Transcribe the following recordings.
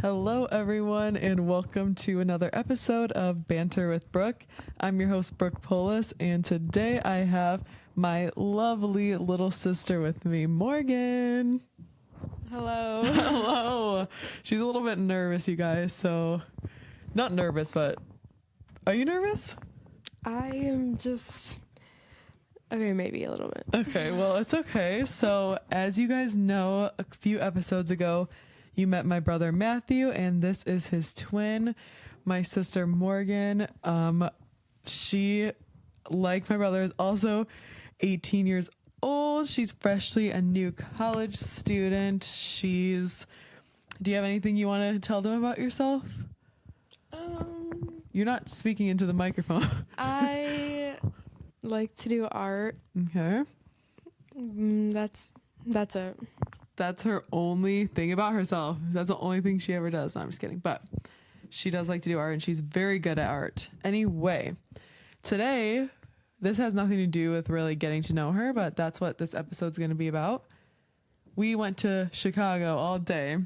Hello, everyone, and welcome to another episode of Banter with Brooke. I'm your host, Brooke Polis, and today I have my lovely little sister with me, Morgan. Hello. Hello. She's a little bit nervous, you guys, so not nervous, but are you nervous? I am just... Okay, maybe a little bit. Okay, well, it's okay. So, as you guys know, a few episodes ago, you met my brother Matthew, and this is his twin, my sister Morgan. She, like my brother, is also 18 years old. She's freshly a new college student. Do you have anything you want to tell them about yourself? You're not speaking into the microphone. I like to do art. Okay. That's it. That's her only thing about herself. That's the only thing she ever does. No, I'm just kidding. But she does like to do art, and she's very good at art. Anyway, today, this has nothing to do with really getting to know her, but that's what this episode's going to be about. We went to Chicago all day,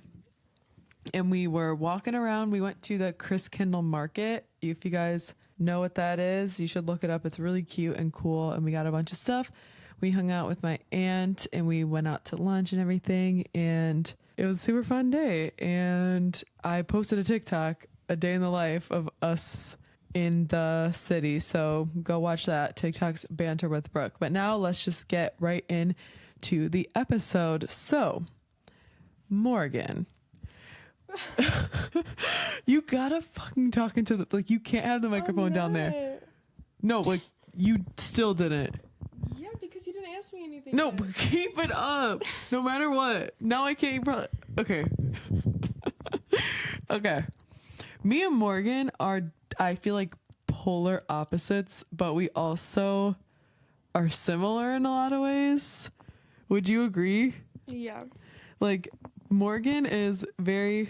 and we were walking around. We went to the Chris Kindle Market. If you guys know what that is, you should look it up. It's really cute and cool, and we got a bunch of stuff. We hung out with my aunt and we went out to lunch and everything, and it was a super fun day. And I posted a TikTok, a day in the life of us in the city. So go watch that. TikTok's Banter with Brooke. But now let's just get right into the episode. So, Morgan, you gotta fucking talk into the, like, you can't have the microphone down there. No, like, you still didn't. Yeah, because you didn't ask me anything. No, but keep it up. No matter what. Now I can't even. Okay. Okay. Me and Morgan are, I feel like, polar opposites, but we also are similar in a lot of ways. Would you agree? Yeah. Like, Morgan is very...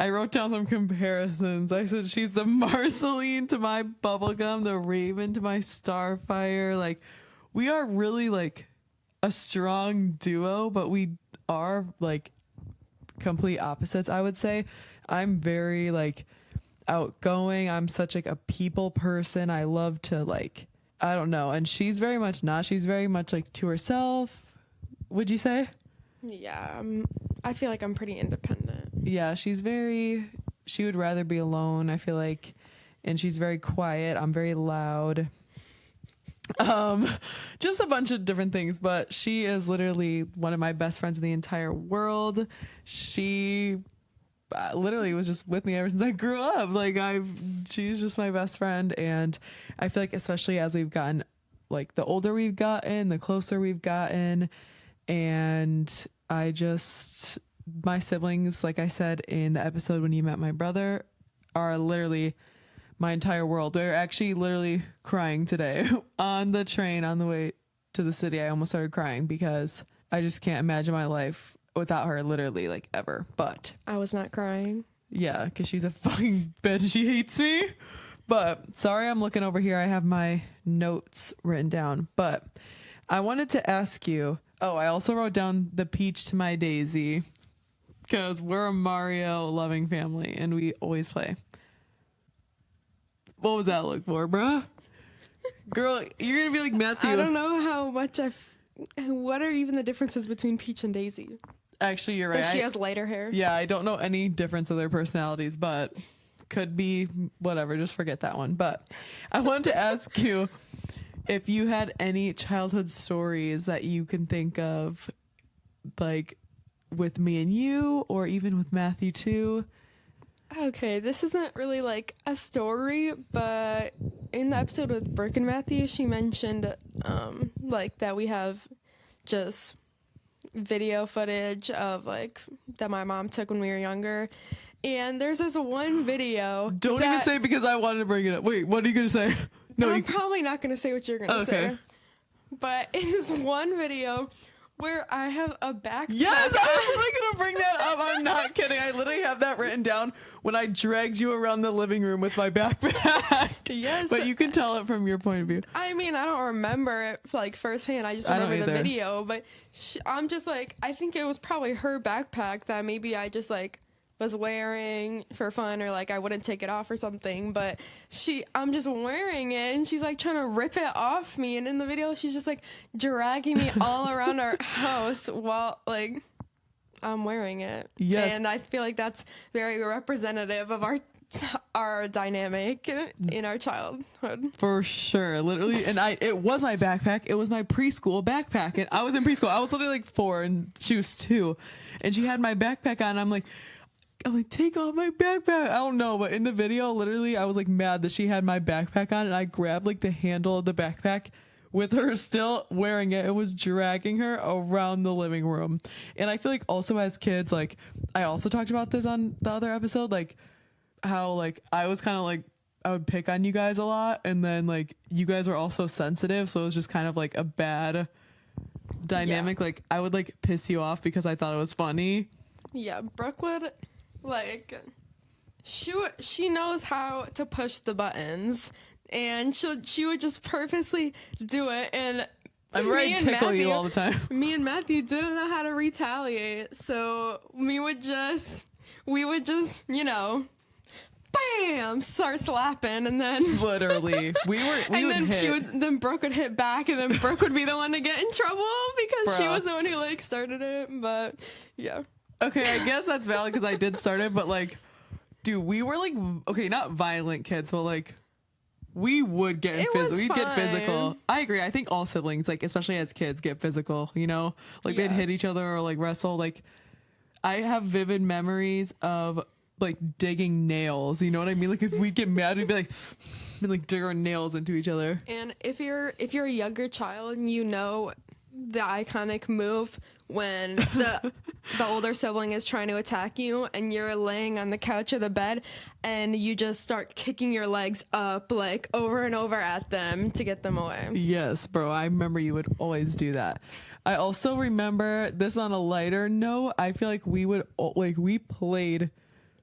I wrote down some comparisons. I said she's the Marceline to my bubblegum, the Raven to my Starfire. Like, we are really like a strong duo, but we are like complete opposites, I would say. I'm very like outgoing. I'm such like a people person. I love to like, I don't know. And she's very much not. She's very much like to herself. Would you say? Yeah. I feel like I'm pretty independent. Yeah, she would rather be alone, I feel like. And she's very quiet. I'm very loud. Just a bunch of different things, but she is literally one of my best friends in the entire world. She literally was just with me ever since I grew up. Like, she's just my best friend, and I feel like especially as we've gotten, like, the older we've gotten, the closer we've gotten, and my siblings, like I said in the episode when you met my brother, are literally my entire world. They're actually literally crying today on the train on the way to the city. I almost started crying because I just can't imagine my life without her, literally, like, ever. But I was not crying. yeah, because she's a fucking bitch. She hates me. But sorry, I'm looking over here. I have my notes written down. But I wanted to ask you. Oh, I also wrote down the peach to my daisy because we're a Mario loving family and we always play. What was that look for, bruh? Girl, you're going to be like Matthew. I don't know how much what are even the differences between Peach and Daisy? Actually, you're right. She has lighter hair. Yeah, I don't know any difference of their personalities, but could be whatever. Just forget that one. But I wanted to ask you if you had any childhood stories that you can think of, like with me and you, or even with Matthew too. Okay, this isn't really like a story, but in the episode with Brooke and Matthew, she mentioned like that we have just video footage of like that my mom took when we were younger. And there's this one video. Don't even say because I wanted to bring it up. Wait, what are you going to say? No, I'm probably not going to say what you're going to okay. say. But in this one video where I have a backpack. Yes, I was literally going to bring that up. I'm not kidding. I literally have that written down when I dragged you around the living room with my backpack. Yes. But you can tell it from your point of view. I mean, I don't remember it like firsthand. I just remember the video. But I'm just like, I think it was probably her backpack that maybe I just like was wearing for fun, or like I wouldn't take it off or something, but I'm just wearing it and she's like trying to rip it off me, and in the video she's just like dragging me all around our house while like I'm wearing it. Yes. And I feel like that's very representative of our dynamic in our childhood. For sure, literally. And it was my backpack. It was my preschool backpack, and I was in preschool. I was literally like 4 and she was 2, and she had my backpack on. I'm like, take off my backpack. I don't know, but in the video, literally, I was like mad that she had my backpack on, and I grabbed like the handle of the backpack with her still wearing it. It was dragging her around the living room. And I feel like also as kids, like I also talked about this on the other episode, like how like I was kind of like I would pick on you guys a lot, and then like you guys were also sensitive, so it was just kind of like a bad dynamic. Yeah. Like I would like piss you off because I thought it was funny. Yeah, Brooke would like she knows how to push the buttons, and she would just purposely do it, and I'm ready to tickle you all the time. Me and Matthew didn't know how to retaliate, so we would just bam, start slapping, and then literally then Brooke would hit back, and then Brooke would be the one to get in trouble because she was the one who like started it. But yeah. Okay, I guess that's valid because I did start it, but like, dude, we were like, okay, not violent kids, but like, we would get physical. We'd get physical. I agree. I think all siblings, like especially as kids, get physical. You know, like they'd hit each other or like wrestle. Like, I have vivid memories of like digging nails. You know what I mean? Like if we'd get mad, we'd be like dig our nails into each other. And if you're a younger child, you know the iconic move when the older sibling is trying to attack you and you're laying on the couch or the bed and you just start kicking your legs up like over and over at them to get them away. Yes, bro. I remember you would always do that. I also remember this on a lighter note. I feel like we played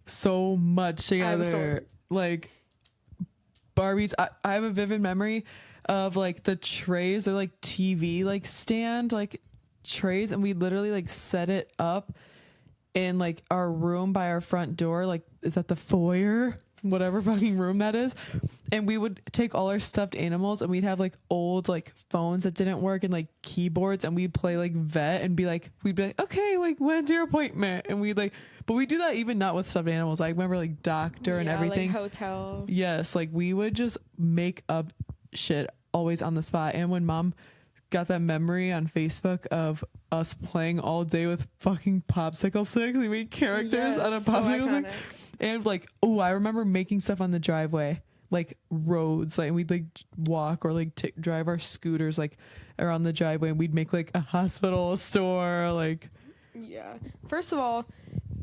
so much together. Like Barbies. I have a vivid memory of like the trays or like TV like stand like trays, and we literally like set it up in like our room by our front door. Like, is that the foyer? Whatever fucking room that is. And we would take all our stuffed animals, and we'd have like old like phones that didn't work and like keyboards, and we'd play like vet and we'd be like, okay, like when's your appointment? And we'd like, but we do that even not with stuffed animals. I remember like doctor and everything. Like hotel. Yes, like we would just make up shit always on the spot. And when mom got that memory on Facebook of us playing all day with fucking popsicle sticks, we made characters on a popsicle stick. And like, oh, I remember making stuff on the driveway, like roads, like, and we'd like walk or like drive our scooters like around the driveway, and we'd make like a hospital, a store, like. Yeah. First of all,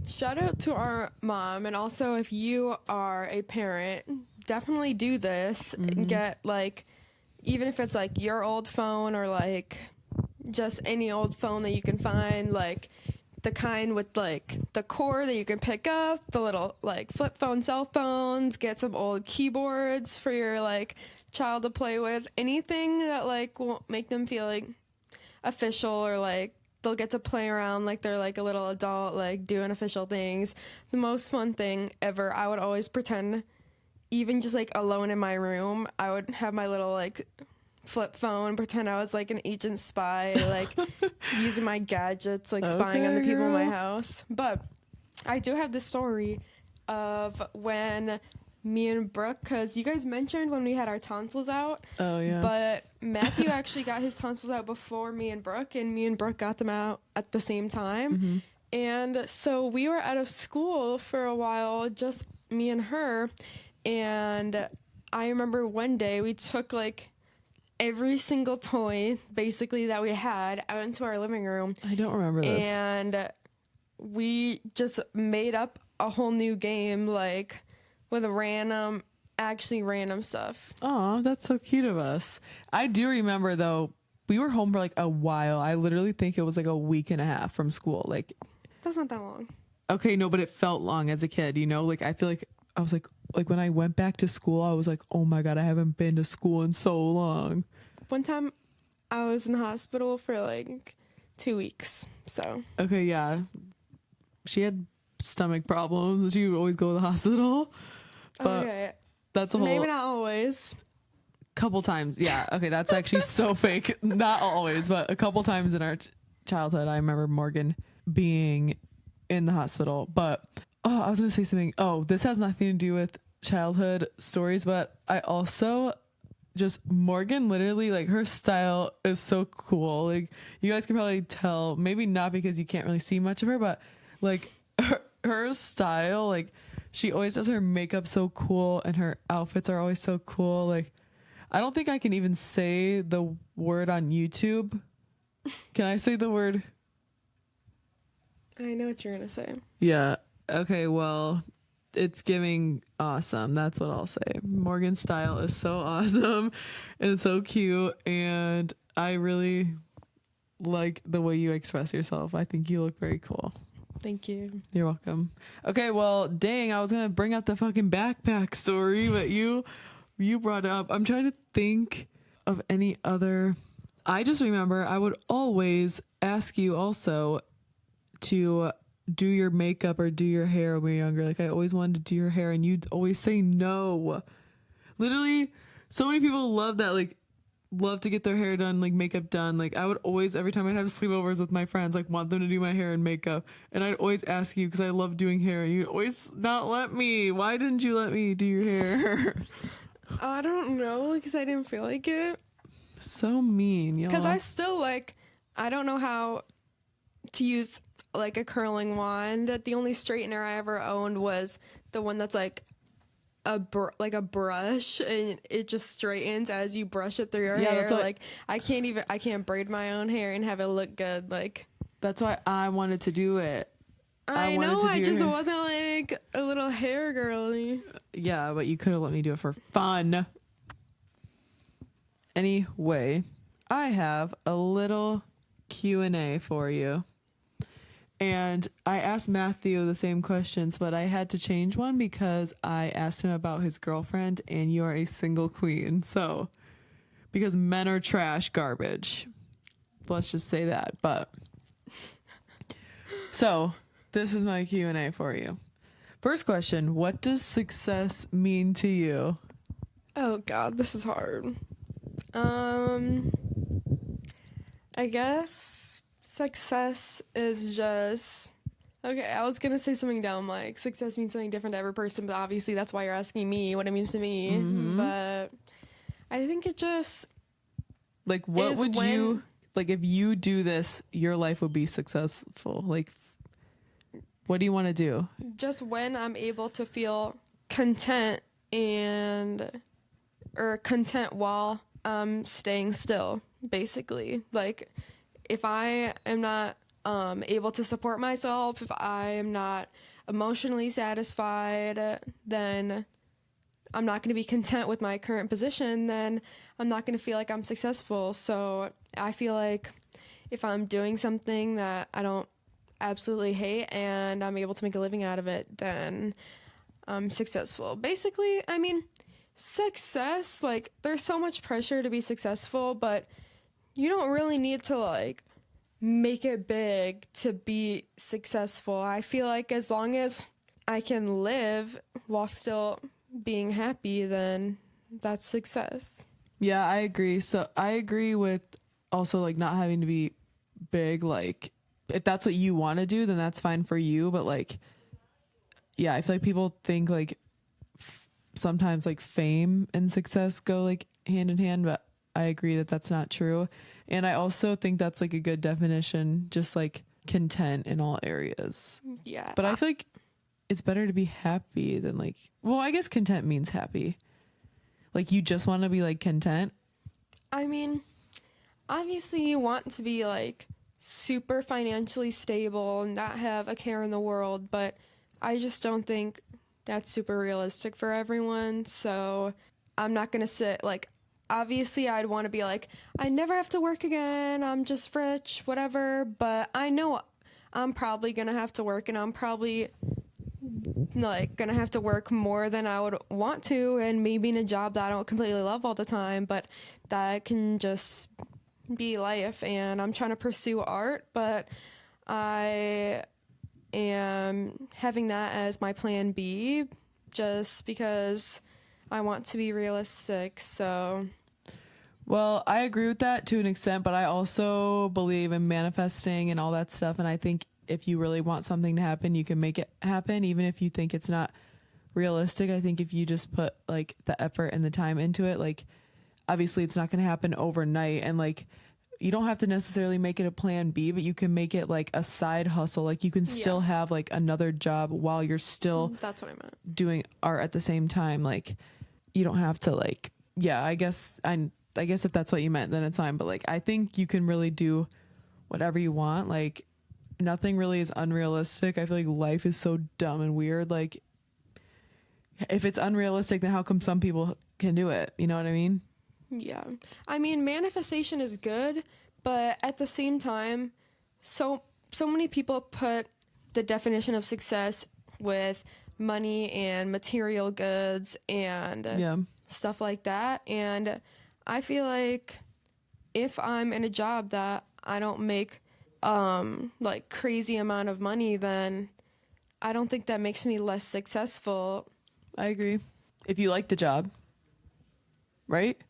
shout out to our mom, and also if you are a parent, definitely do this and get like, even if it's like your old phone or like just any old phone that you can find, like the kind with like the cord that you can pick up, the little like flip phone cell phones, get some old keyboards for your like child to play with, anything that like will make them feel like official, or like they'll get to play around like they're like a little adult, like doing official things. The most fun thing ever, I would always pretend, even just like alone in my room, I would have my little like flip phone, pretend I was like an agent spy, like using my gadgets, like spying on the people in my house. But I do have this story of when me and Brooke, because you guys mentioned when we had our tonsils out. Oh yeah. But Matthew actually got his tonsils out before me and Brooke, and me and Brooke got them out at the same time. And so we were out of school for a while, just me and her. And I remember one day we took like every single toy basically that we had out into our living room. I don't remember this. And we just made up a whole new game, like with random stuff. Oh, that's so cute of us. I do remember though, we were home for like a while. I literally think it was like a week and a half from school. Like, that's not that long. Okay, no, but it felt long as a kid, you know? Like I feel like I was like when I went back to school, I was like, oh my God, I haven't been to school in so long. One time I was in the hospital for like 2 weeks. So. Okay, yeah. She had stomach problems. She would always go to the hospital. But Okay. that's a whole Maybe not always. couple times. Yeah. Okay. That's actually so fake. Not always, but a couple times in our childhood, I remember Morgan being in the hospital. But oh, I was going to say something. Oh, this has nothing to do with childhood stories, but I also just Morgan literally like her style is so cool. Like you guys can probably tell, maybe not because you can't really see much of her, but like her style, like she always does her makeup so cool and her outfits are always so cool. Like I don't think I can even say the word on YouTube. Can I say the word? I know what you're gonna say. Yeah. Okay, well, it's giving awesome. That's what I'll say. Morgan's style is so awesome and so cute, and I really like the way you express yourself. I think you look very cool. Thank you. You're welcome. Okay, well, dang, I was gonna bring up the fucking backpack story, but you brought it up. I'm trying to think of any other. I just remember I would always ask you also to do your makeup or do your hair when we were younger. Like I always wanted to do your hair and you'd always say no. Literally, so many people love that, like love to get their hair done, like makeup done. Like I would always, every time I'd have sleepovers with my friends, like want them to do my hair and makeup. And I'd always ask you because I love doing hair and you'd always not let me. Why didn't you let me do your hair? I don't know because I didn't feel like it. So mean, y'all. Because I still I don't know how to use like a curling wand. The only straightener I ever owned was the one that's like a brush and it just straightens as you brush it through your hair. Like I can't braid my own hair and have it look good. Like that's why I wanted to do it. I know I just wasn't like a little hair girly. Yeah, but you could have let me do it for fun. Anyway, I have a little Q&A for you. And I asked Matthew the same questions, but I had to change one because I asked him about his girlfriend and you are a single queen. So, because men are trash garbage. Let's just say that. But, so this is my Q&A for you. First question, what does success mean to you? Oh God, this is hard. I guess success is just okay. I was gonna say something dumb like success means something different to every person, but obviously that's why you're asking me what it means to me. Mm-hmm. But I think it just like what would you like if you do this, your life would be successful. Like what do you want to do? Just when I'm able to feel content or content while I'm staying still, basically. Like if I am not able to support myself, if I am not emotionally satisfied, then I'm not going to be content with my current position, then I'm not going to feel like I'm successful. So I feel like if I'm doing something that I don't absolutely hate and I'm able to make a living out of it, then I'm successful. Basically, I mean, success, like there's so much pressure to be successful, but you don't really need to like make it big to be successful. I feel like as long as I can live while still being happy, then that's success. Yeah, I agree. So I agree with also like not having to be big. Like if that's what you want to do, then that's fine for you. But like, yeah, I feel like people think like sometimes like fame and success go like hand in hand, but I agree that that's not true. And I also think that's like a good definition, just like content in all areas. Yeah. But I feel like it's better to be happy than like, well, I guess content means happy. Like you just want to be like content. I mean, obviously you want to be like super financially stable and not have a care in the world, but I just don't think that's super realistic for everyone. So I'm not going to sit like, obviously I'd want to be like, I never have to work again. I'm just rich, whatever. But I know I'm probably going to have to work and I'm probably like gonna have to work more than I would want to, and maybe in a job that I don't completely love all the time, but that can just be life. And I'm trying to pursue art, but I am having that as my plan B just because I want to be realistic. So, Well, I agree with that to an extent, but I also believe in manifesting and all that stuff. And I think if you really want something to happen, you can make it happen, even if you think it's not realistic. I think if you just put like the effort and the time into it, like obviously it's not going to happen overnight. And like, you don't have to necessarily make it a plan B, but you can make it like a side hustle. Like you can still have like another job while you're still that's what I meant. doing art at the same time. Like you don't have to like, yeah, I guess if that's what you meant, then it's fine. But like, I think you can really do whatever you want. Like nothing really is unrealistic. I feel like life is so dumb and weird. Like if it's unrealistic, then how come some people can do it? You know what I mean? Yeah. I mean, manifestation is good, but at the same time, so many people put the definition of success with money and material goods and stuff like that. And I feel like if I'm in a job that I don't make like crazy amount of money, then I don't think that makes me less successful. I agree. If you like the job, right?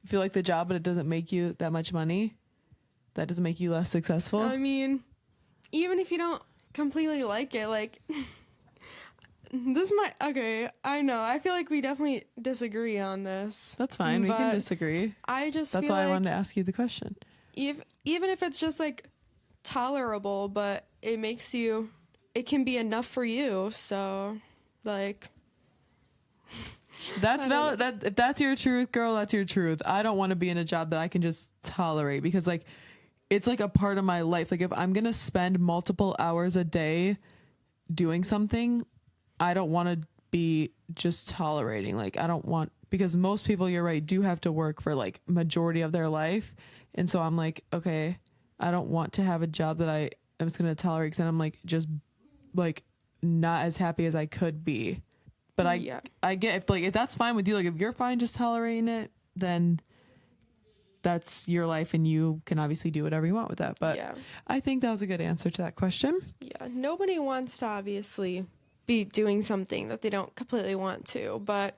If you like the job but it doesn't make you that much money, that doesn't make you less successful. I mean, even if you don't completely like it, like this might, okay, I know. I feel like we definitely disagree on this. That's fine. We can disagree. That's why I wanted to ask you the question. Even if it's just like tolerable, but it makes you, it can be enough for you. So like, that's valid. That if that's your truth, girl, that's your truth. I don't want to be in a job that I can just tolerate because like it's like a part of my life. Like if I'm gonna spend multiple hours a day doing something, I don't want to be just tolerating. Like I don't want, because most people, you're right, do have to work for like majority of their life. And so I'm like, okay, I don't want to have a job that I am just going to tolerate because then I'm like just like not as happy as I could be. But I get if that's fine with you, like if you're fine just tolerating it, then that's your life and you can obviously do whatever you want with that. But I think that was a good answer to that question. Yeah, nobody wants to obviously be doing something that they don't completely want to, but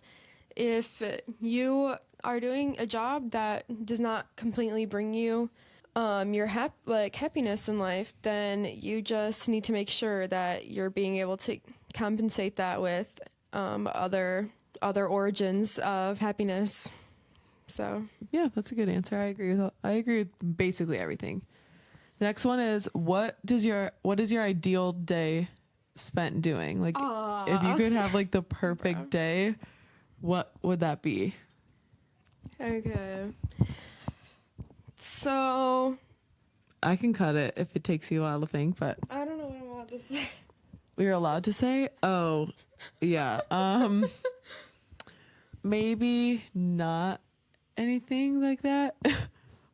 if you are doing a job that does not completely bring you your happiness in life, then you just need to make sure that you're being able to compensate that with other origins of happiness. So yeah, that's a good answer. I agree with basically everything. The next one is what is your ideal day spent doing? Like if you could have like the perfect day, what would that be? Okay. So I can cut it if it takes you a while to think, but I don't know what I'm allowed to say. We're allowed to say? Oh, yeah. Maybe not anything like that.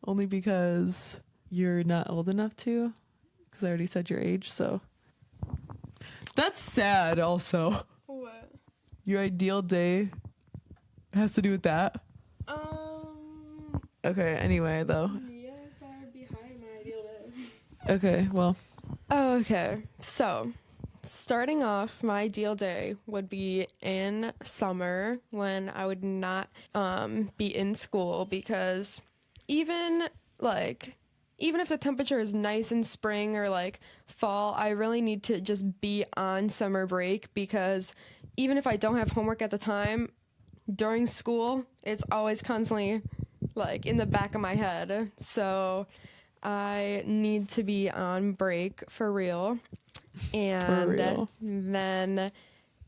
Only because you're not old enough to. Because I already said your age, so. That's sad also. What? Your ideal day has to do with that? Okay, anyway, though. Yes, I'd be high in my ideal day. Okay, well. Okay, so starting off, my ideal day would be in summer when I would not be in school, because even if the temperature is nice in spring or like fall, I really need to just be on summer break, because even if I don't have homework at the time, during school, it's always constantly like in the back of my head. So I need to be on break for real. And then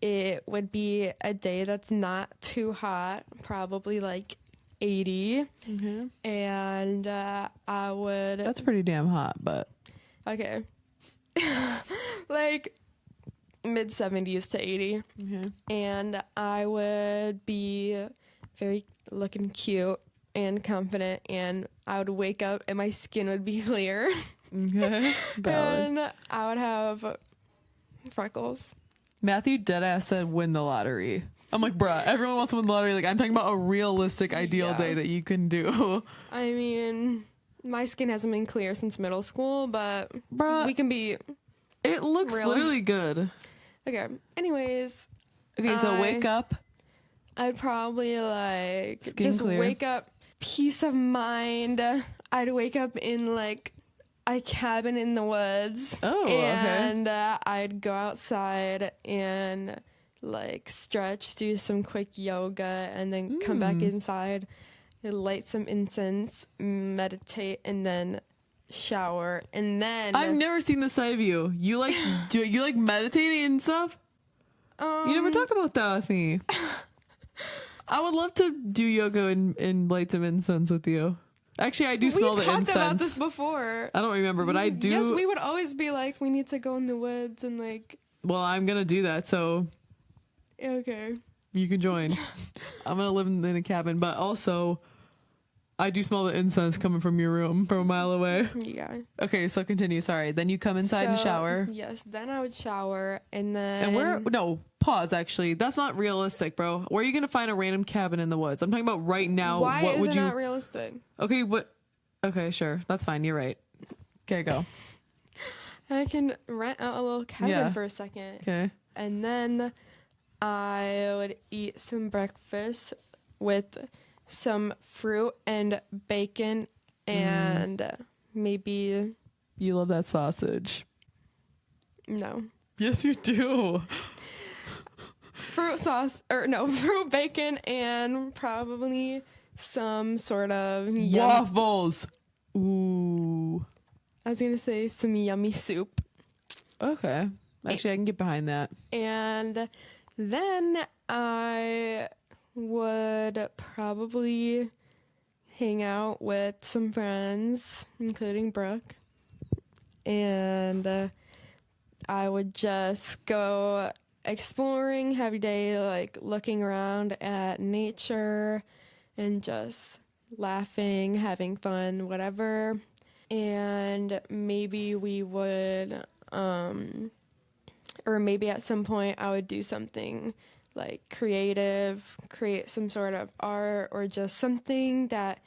it would be a day that's not too hot, probably like 80. Mm-hmm. And I would... That's pretty damn hot, but... Okay. Like mid 70s to 80. Mm-hmm. And I would be very looking cute and confident, and I would wake up and my skin would be clear. Okay. And I would have freckles. Matthew deadass said win the lottery. I'm like, bruh, everyone wants to win the lottery. Like, I'm talking about a realistic ideal day that you can do. I mean, my skin hasn't been clear since middle school, but bruh, we can be... It looks Really? literally good. Okay. Anyways, Okay, so wake up. I'd probably like Skin just clear. wake up, peace of mind. I'd wake up in like a cabin in the woods. Oh, okay. And I'd go outside and like stretch, do some quick yoga, and then come back inside, light some incense, meditate, and then shower. And then I've never seen this side of you. You like you like meditating and stuff? You never talk about that with me. I would love to do yoga and light some incense with you. Actually, I do smell we've the talked incense. about this before. I don't remember, but I do. Yes, we would always be like, we need to go in the woods and like. Well, I'm gonna do that, so Okay. you can join. I'm gonna live in a cabin, but also I do smell the incense coming from your room from a mile away. Yeah. Okay, so continue. Sorry. Then you come inside and So, shower. Yes. Then I would shower and then. And where? No, pause. Actually, that's not realistic, bro. Where are you gonna find a random cabin in the woods? I'm talking about right now. Why what is would it you? not realistic? Okay, what? Okay, sure. That's fine. You're right. Okay, go. I can rent out a little cabin Yeah. for a second. Okay. And then I would eat some breakfast with some fruit and bacon and maybe You love that sausage. no Yes, you do. fruit bacon and probably some sort of Waffles. Ooh. I was gonna say some yummy soup. Okay. Actually, I can get behind that. And then I would probably hang out with some friends, including Brooke. And I would just go exploring, have a day, like looking around at nature and just laughing, having fun, whatever. And maybe we would, or maybe at some point I would do something like creative, create some sort of art or just something that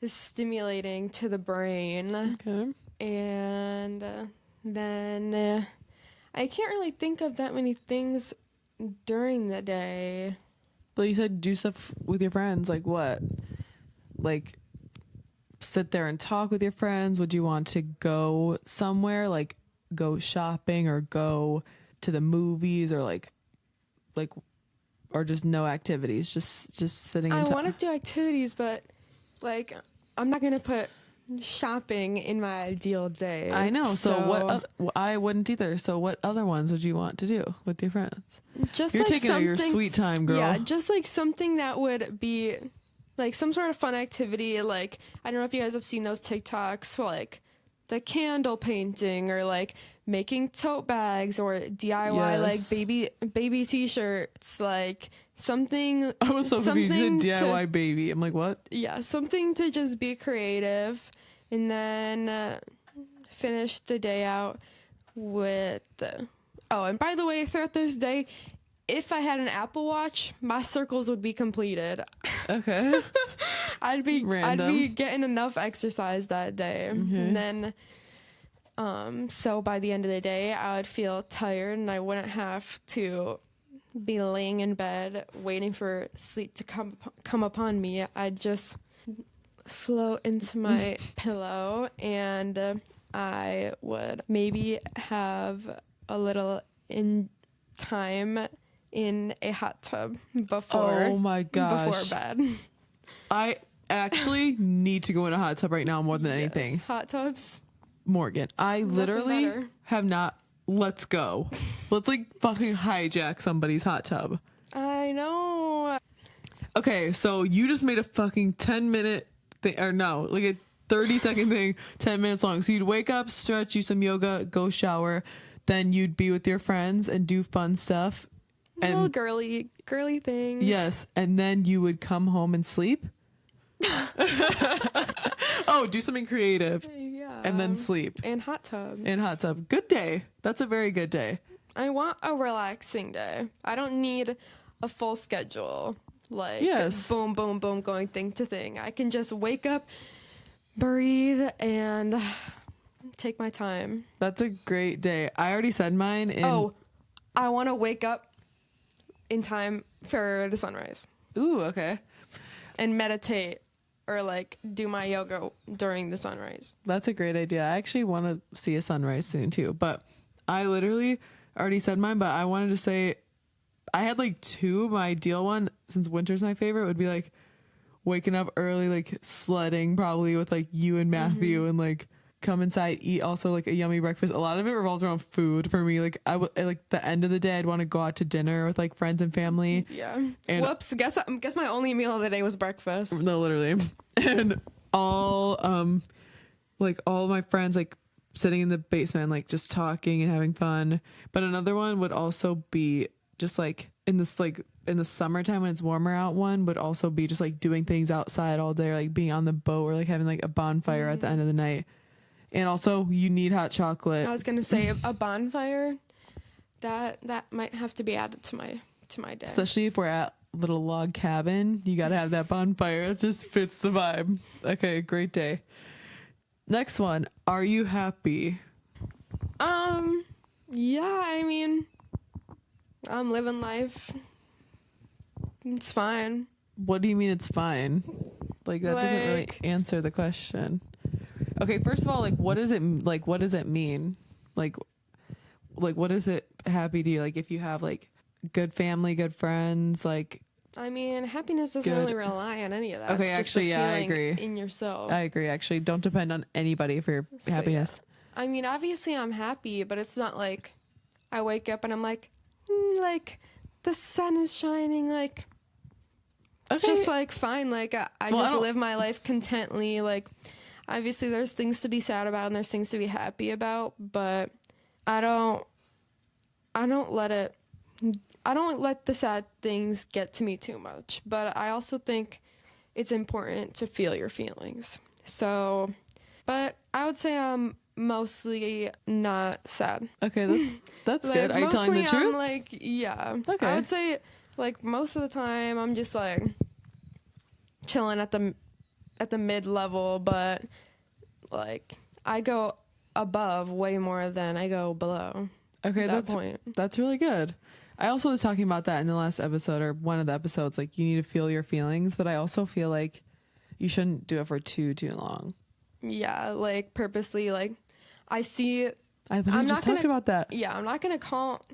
is stimulating to the brain. Okay. And then I can't really think of that many things during the day. But you said do stuff with your friends. Like what? Like sit there and talk with your friends? Would you want to go somewhere? Like go shopping or go to the movies or like or just no activities? Just sitting and I want to do activities, but like I'm not going to put shopping in my ideal day. I know. So what? I wouldn't either. So what other ones would you want to do with your friends? Just You're like taking out your sweet time, girl. Yeah, just like something that would be like some sort of fun activity. Like I don't know if you guys have seen those TikToks, like the candle painting or like making tote bags or DIY Yes. like baby t-shirts, like something. I was so confused. You something said DIY baby. I'm like, what? Yeah, something to just be creative, and then finish the day out with. Oh, and by the way, throughout this day, if I had an Apple Watch, my circles would be completed. Okay. I'd be Random. getting enough exercise that day. And then so by the end of the day I would feel tired and I wouldn't have to be laying in bed waiting for sleep to come upon me. I'd just float into my pillow and I would maybe have a little time in a hot tub before Oh my gosh. before bed. I actually need to go in a hot tub right now more than anything. Yes, hot tubs. Morgan, I literally better. have not. Let's go. Let's like fucking hijack somebody's hot tub. I know. Okay, so you just made a fucking 10-minute thing, or no, like a 30-second thing, 10 minutes long. So you'd wake up, stretch, do some yoga, go shower, then you'd be with your friends and do fun stuff. Little And girly things. yes, and then you would come home and sleep. Oh, do something creative Yeah. and then sleep And hot tub. in hot tub. Good day. That's a very good day. I want a relaxing day. I don't need a full schedule. Like Yes. boom, boom, boom, going thing to thing. I can just wake up, breathe, and take my time. That's a great day. I already said mine. I want to wake up in time for the sunrise Ooh, okay. and meditate or like do my yoga during the sunrise. That's a great idea. I actually want to see a sunrise soon too, but I literally already said mine, but I wanted to say I had like two. My ideal one, since winter's my favorite, would be like waking up early, like sledding probably with like you and Matthew and like come inside, eat also like a yummy breakfast. A lot of it revolves around food for me. Like I would like the end of the day, I'd want to go out to dinner with like friends and family. Yeah. And Whoops. Guess my only meal of the day was breakfast. no, literally. And all my friends like sitting in the basement, like just talking and having fun. But another one would also be just like in the summertime when it's warmer out, one would also be just like doing things outside all day, or like being on the boat, or like having like a bonfire at the end of the night. And also you need hot chocolate. I was gonna say a bonfire. That might have to be added to my day. Especially if we're at little log cabin, you gotta have that bonfire. It just fits the vibe. Okay, great day. Next one. Are you happy? Yeah, I mean, I'm living life. It's fine. What do you mean it's fine? Like that doesn't really Like- answer the question. Okay, first of all, like what does it mean? Like what is it happy to you? Like if you have like good family, good friends, like I mean, happiness doesn't Good. really rely on any of that. Okay, It's just actually, the yeah, I feeling agree. in yourself. I agree actually. Don't depend on anybody for your So, happiness. yeah. I mean, obviously I'm happy, but it's not like I wake up and I'm like the sun is shining, like it's Okay. just like fine, like I Well, I just don't- live my life contently. Like obviously there's things to be sad about and there's things to be happy about, but I don't let the sad things get to me too much. But I also think it's important to feel your feelings. So, but I would say I'm mostly not sad. Okay, that's Like, good. Are you telling the mostly I'm truth? like, yeah. Okay. I would say like most of the time I'm just like chilling at the mid level, but like I go above way more than I go below. Okay, At that point. that's really good. I also was talking about that in the last episode, or one of the episodes, like you need to feel your feelings, but I also feel like you shouldn't do it for too long. Yeah, like purposely, like I see. I literally I'm just not talked gonna- about that. Yeah, I'm not gonna call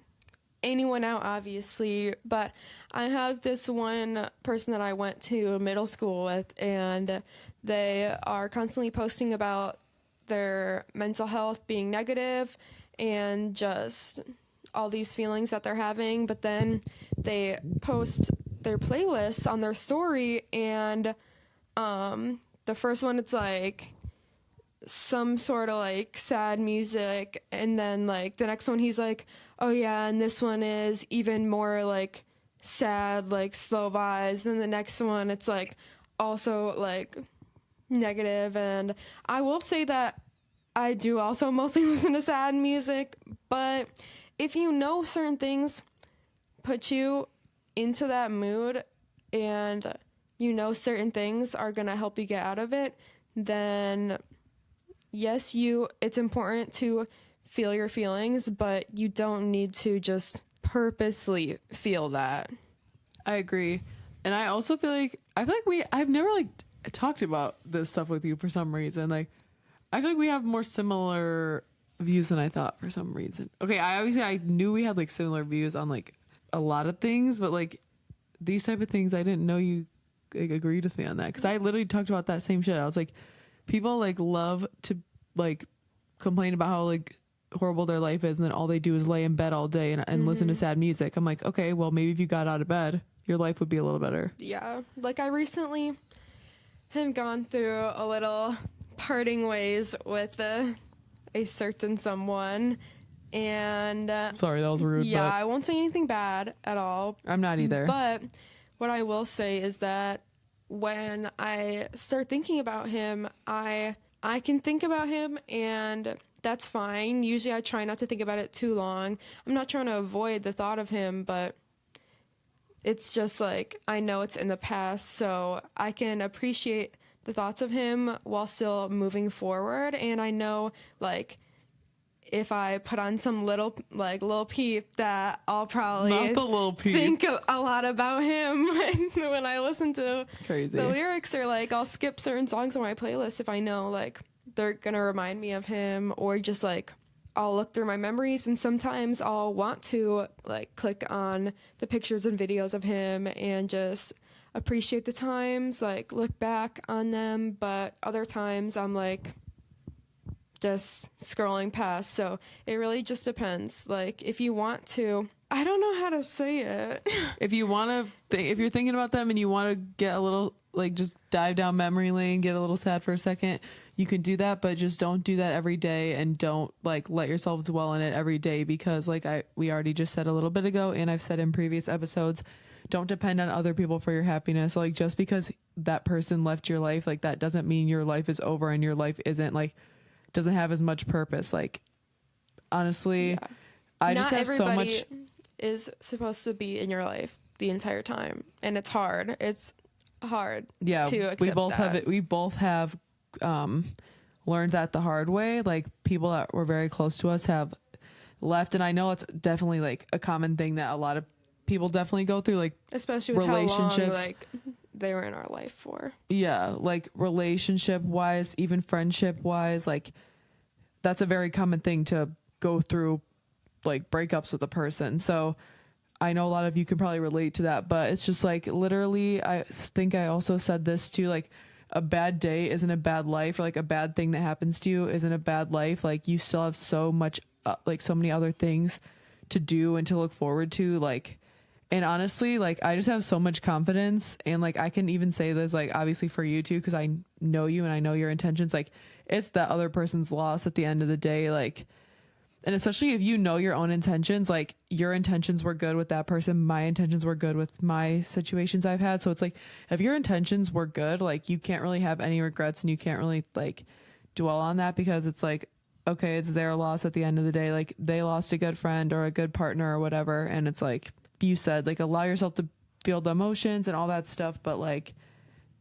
anyone out, obviously, but I have this one person that I went to middle school with, and they are constantly posting about their mental health being negative and just all these feelings that they're having, but then they post their playlists on their story, and the first one, it's like some sort of like sad music, and then like the next one he's like, oh yeah, and this one is even more like sad, like slow vibes, and the next one it's like also like negative. And I will say that I do also mostly listen to sad music, but if you know certain things put you into that mood and you know certain things are going to help you get out of it, then yes, it's important to feel your feelings, but you don't need to just purposely feel that. I agree. And I also feel like I've never like talked about this stuff with you for some reason. Like I feel like we have more similar views than I thought for some reason. Okay, I knew we had like similar views on like a lot of things, but like these type of things I didn't know you like agreed with me on that, because I literally talked about that same shit. I was like, people like love to like complain about how like horrible their life is, and then all they do is lay in bed all day and listen to sad music. I'm like, okay, well maybe if you got out of bed, your life would be a little better. Yeah, like I recently have gone through a little parting ways with a certain someone, and Sorry, that was rude. yeah, But I won't say anything bad at all. I'm not either. But what I will say is that when I start thinking about him, I can think about him, and that's fine. Usually I try not to think about it too long. I'm not trying to avoid the thought of him, but it's just like I know it's in the past, so I can appreciate the thoughts of him while still moving forward. And I know, like, if I put on some little peep, that I'll probably Not the little peep. think a lot about him when I listen to Crazy. the lyrics, or like I'll skip certain songs on my playlist if I know like they're gonna remind me of him, or just like I'll look through my memories, and sometimes I'll want to like click on the pictures and videos of him and just appreciate the times, like look back on them. But other times I'm like just scrolling past. So it really just depends. Like if you want to, I don't know how to say it. If you want to, if you're thinking about them and you want to get a little, like just dive down memory lane, get a little sad for a second, you can do that, but just don't do that every day, and don't like let yourself dwell in it every day, because like we already just said a little bit ago, and I've said in previous episodes, don't depend on other people for your happiness. Like just because that person left your life, like that doesn't mean your life is over and your life isn't like, doesn't have as much purpose. Like honestly, Yeah. I Not just have so everybody much is supposed to be in your life the entire time, and it's hard. It's hard. Yeah, to accept we both that. have it. We both have learned that the hard way. Like people that were very close to us have left, and I know it's definitely like a common thing that a lot of people definitely go through. Like Especially with how long relationships. like they were in our life for. Yeah, like relationship wise, even friendship wise, like that's a very common thing to go through, like breakups with a person. So I know a lot of you can probably relate to that, but it's just like literally, I think I also said this too, like a bad day isn't a bad life, or like a bad thing that happens to you isn't a bad life. Like you still have so much, like so many other things to do and to look forward to. Like, and honestly, like I just have so much confidence, and like I can even say this, like obviously for you too, because I know you and I know your intentions. Like it's that other person's loss at the end of the day. Like, and especially if you know your own intentions, like your intentions were good with that person, my intentions were good with my situations I've had. So it's like, if your intentions were good, like you can't really have any regrets, and you can't really like dwell on that, because it's like, okay, it's their loss at the end of the day. Like they lost a good friend or a good partner or whatever. And it's like you said, like allow yourself to feel the emotions and all that stuff, but like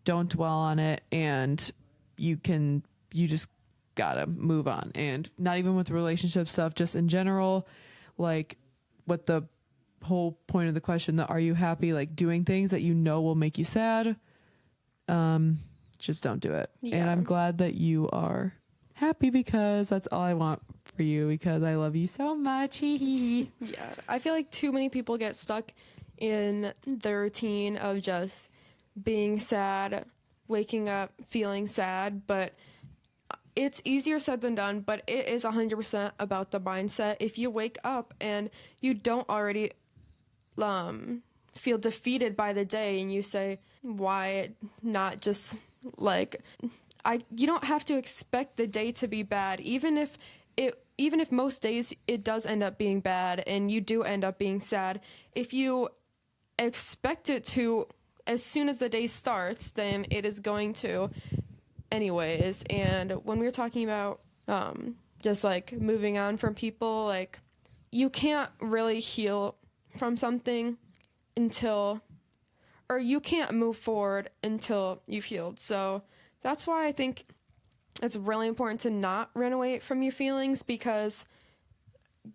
don't dwell on it. And you just gotta move on. And not even with relationship stuff, just in general, like what the whole point of the question, that are you happy, like doing things that you know will make you sad, just don't do it. Yeah. And I'm glad that you are happy, because that's all I want for you, because I love you so much. Yeah, I feel like too many people get stuck in the routine of just being sad, waking up feeling sad, but it's easier said than done. But it is 100% about the mindset. If you wake up and you don't already feel defeated by the day, and you say, why not just like you don't have to expect the day to be bad, even if most days it does end up being bad and you do end up being sad. If you expect it to as soon as the day starts, then it is going to anyways. And when we were talking about just like moving on from people, like you can't really heal from something or you can't move forward until you've healed. So that's why I think it's really important to not run away from your feelings, because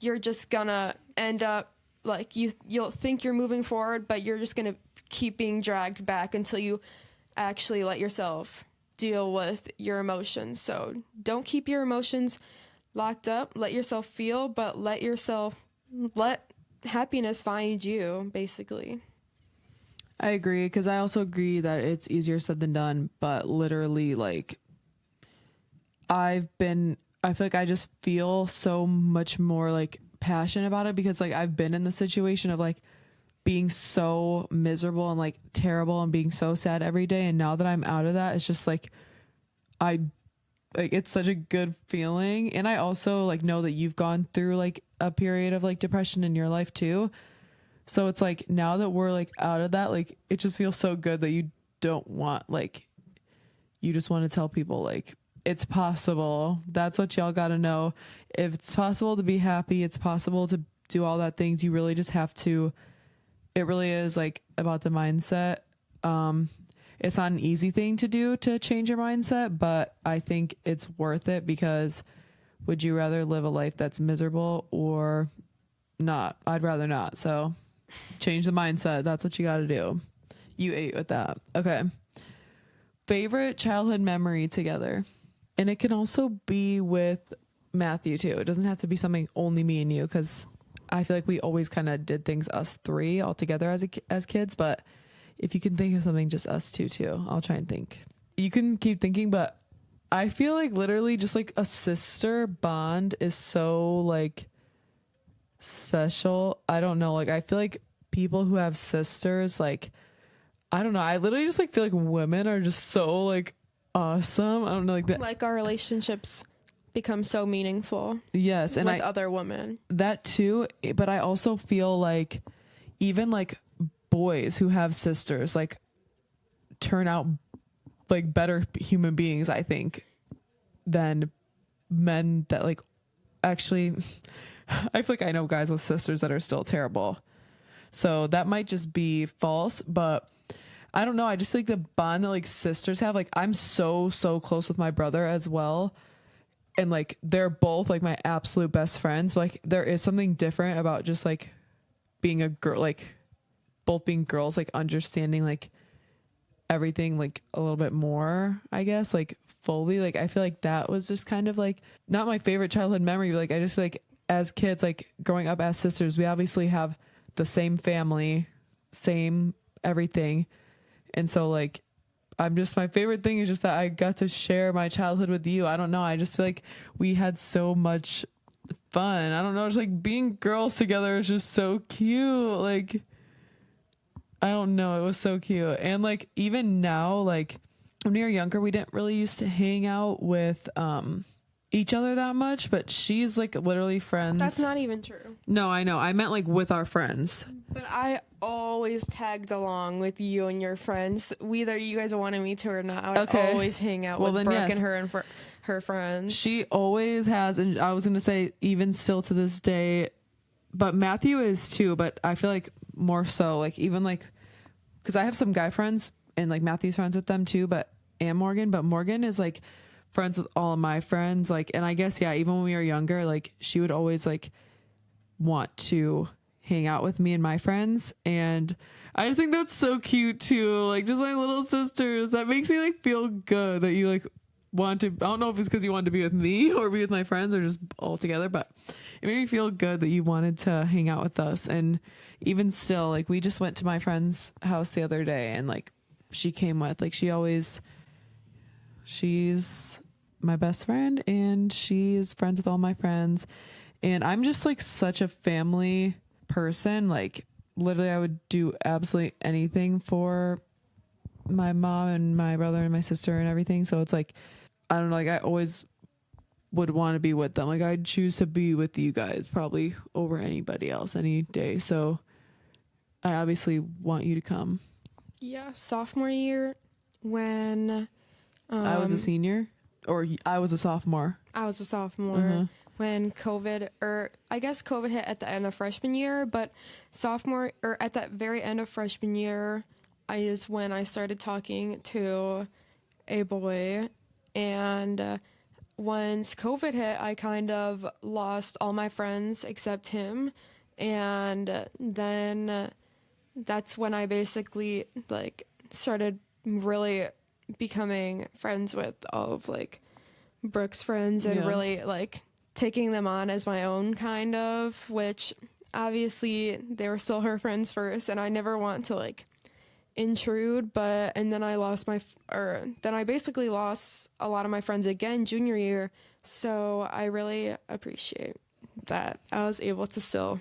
you're just gonna end up like you'll think you're moving forward, but you're just gonna keep being dragged back until you actually let yourself deal with your emotions. So don't keep your emotions locked up. Let yourself feel, but let happiness find you, basically. I agree, because I also agree that it's easier said than done, but literally like I feel like I just feel so much more like passionate about it, because like I've been in the situation of like being so miserable and like terrible and being so sad every day, and now that I'm out of that, it's just like it's such a good feeling. And I also like know that you've gone through like a period of like depression in your life too, so it's like now that we're like out of that, like it just feels so good that you don't want like you just want to tell people like it's possible. That's what y'all got to know. If it's possible to be happy, it's possible to do all that things. You really just have to, it really is like about the mindset. it's not an easy thing to do to change your mindset, but I think it's worth it because would you rather live a life that's miserable or not? I'd rather not. So change the mindset. That's what you got to do. You ate with that. Okay. Favorite childhood memory together. And it can also be with Matthew too. It doesn't have to be something only me and you, because I feel like we always kind of did things us three all together as kids. But if you can think of something just us two too, I'll try and think. You can keep thinking, but I feel like literally just like a sister bond is so like special. I don't know. Like I feel like people who have sisters, like, I don't know. I literally just like feel like women are just so like awesome. I don't know, like that. Like our relationships become so meaningful. Yes, and with other women. That too. But I also feel like even like boys who have sisters like turn out like better human beings, I think, than men that like actually. I feel like I know guys with sisters that are still terrible. So that might just be false, but I don't know. I just like the bond that like sisters have. Like I'm so close with my brother as well. And like they're both like my absolute best friends. But, like there is something different about just like being a girl, like both being girls, like understanding like everything like a little bit more, I guess, like fully. Like I feel like that was just kind of like not my favorite childhood memory, but like I just like as kids, like growing up as sisters, we obviously have the same family, same everything. And so like I'm just, my favorite thing is just that I got to share my childhood with you. I don't know. I just feel like we had so much fun. I don't know. Just like being girls together is just so cute. Like, I don't know. It was so cute. And like, even now, like when we were younger, we didn't really used to hang out with, each other that much, but she's like literally friends. That's not even true. No, I know. I meant like with our friends. But I always tagged along with you and your friends. Whether you guys wanted me to or not, I would always hang out with Brooke and her and her friends. She always has, and I was going to say even still to this day, but Matthew is too, but I feel like more so, like even like, because I have some guy friends and like Matthew's friends with them too, but Morgan is like friends with all of my friends, like, and I guess yeah, even when we were younger, like she would always like want to hang out with me and my friends, and I just think that's so cute too, like just my little sisters. That makes me like feel good that you like want to, I don't know if it's because you wanted to be with me or be with my friends or just all together, but it made me feel good that you wanted to hang out with us. And even still, like we just went to my friend's house the other day, and like she came with, like she's my best friend and she's friends with all my friends, and I'm just like such a family person. Like literally I would do absolutely anything for my mom and my brother and my sister and everything. So it's like, I don't know, like I always would want to be with them. Like I'd choose to be with you guys probably over anybody else any day. So I obviously want you to come. Yeah, sophomore year when I was a senior, or I was a sophomore. I was a sophomore when COVID, or I guess COVID hit at the end of freshman year, but sophomore, or at that very end of freshman year, is when I started talking to a boy. And once COVID hit, I kind of lost all my friends except him. And then that's when I basically like started really becoming friends with all of like Brooke's friends and really like taking them on as my own kind of, which obviously they were still her friends first, and I never want to like intrude, but and then then I basically lost a lot of my friends again junior year, so I really appreciate that I was able to still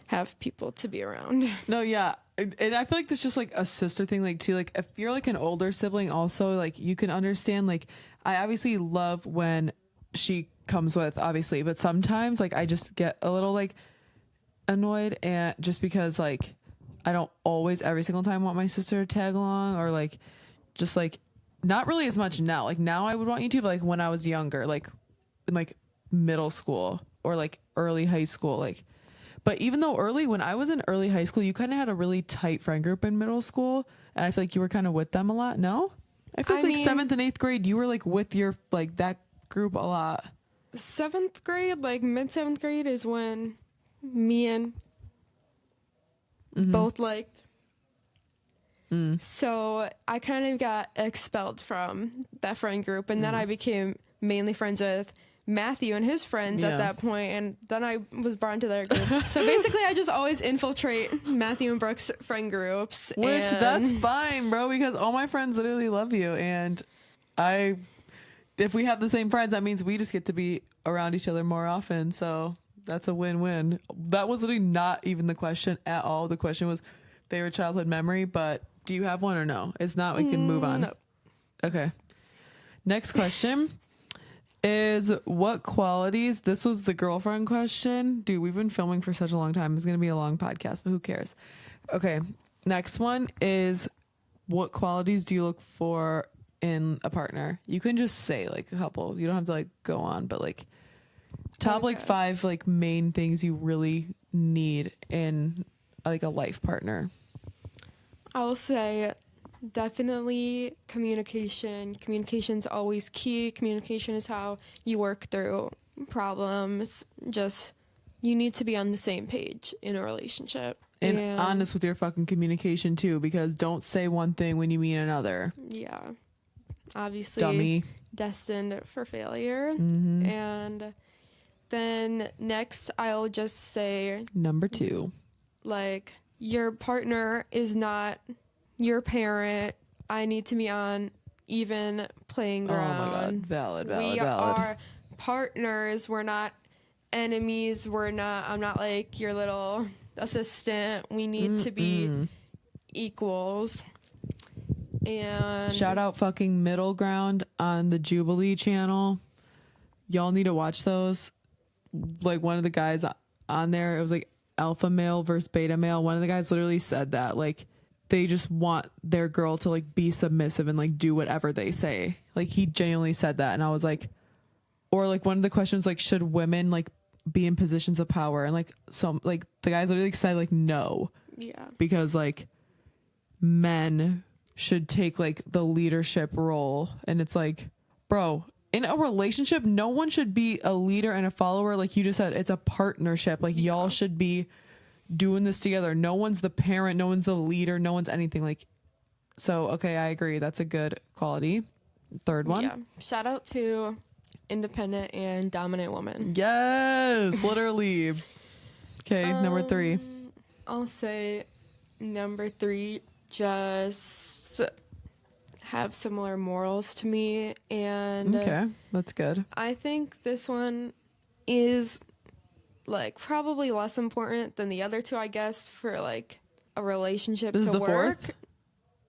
have people to be around. No, yeah. And I feel like this is just like a sister thing, like too, like if you're like an older sibling also, like you can understand, like I obviously love when she comes with, obviously, but sometimes like I just get a little like annoyed, and just because like I don't always every single time want my sister to tag along, or like just like not really as much now. Like now I would want you to, but like when I was younger, like in like middle school or like early high school, like, But even though when I was in early high school, you kind of had a really tight friend group in middle school, and I feel like you were kind of with them a lot. No, I feel like 7th and 8th grade, you were like with your like that group a lot. 7th grade, like mid 7th grade, is when me and both liked. So I kind of got expelled from that friend group, and then I became mainly friends with Matthew and his friends at that point, and then I was brought into their group. So basically I just always infiltrate Matthew and Brooke's friend groups. Which that's fine, bro, because all my friends literally love you, and if we have the same friends, that means we just get to be around each other more often. So that's a win-win. That was literally not even the question at all. The question was favorite childhood memory, but do you have one or no? If not, we can move on. No. Okay. Next question is what qualities, this was the girlfriend question. Dude, we've been filming for such a long time. It's going to be a long podcast, but who cares? Okay. Next one is what qualities do you look for in a partner? You can just say like a couple. You don't have to like go on, but like top like 5 like main things you really need in like a life partner. I will say definitely communication. Communication's always key. Communication is how you work through problems. Just you need to be on the same page in a relationship. And honest with your fucking communication too, because don't say one thing when you mean another. Yeah. Obviously dummy. Destined for failure. And then next I'll just say number 2. Like your partner is not your parent. I need to be on even playing ground. Oh my god, valid. We are partners. We're not enemies. I'm not like your little assistant. We need to be equals. And shout out fucking Middle Ground on the Jubilee channel. Y'all need to watch those. Like one of the guys on there, it was like alpha male versus beta male. One of the guys literally said that like they just want their girl to like be submissive and like do whatever they say. Like he genuinely said that, and I was like, or like one of the questions like should women like be in positions of power, and like some like the guys literally said like no, because like men should take like the leadership role, and it's like, bro, in a relationship no one should be a leader and a follower. Like you just said, it's a partnership. Like y'all should be doing this together. No one's the parent, no one's the leader, no one's anything. Like, so okay, I agree, that's a good quality. Third one, shout out to independent and dominant woman. Yes, literally. Okay, number 3. I'll say number 3, just have similar morals to me. And okay, that's good. I think this one is like probably less important than the other 2, I guess, for like a relationship this to is the work. 4th,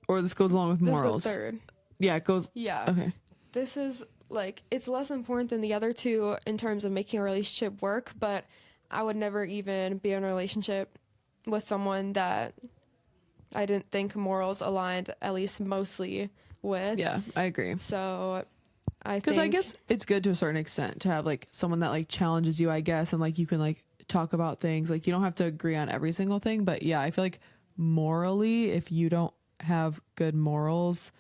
or this goes along with morals? This is the 3rd. Yeah, it goes. Yeah. Okay. This is like, it's less important than the other 2 in terms of making a relationship work, but I would never even be in a relationship with someone that I didn't think morals aligned at least mostly with. Yeah, I agree. So I think, because I guess it's good to a certain extent to have like someone that like challenges you, I guess, and like you can like talk about things. Like you don't have to agree on every single thing, but yeah, I feel like morally, if you don't have good morals,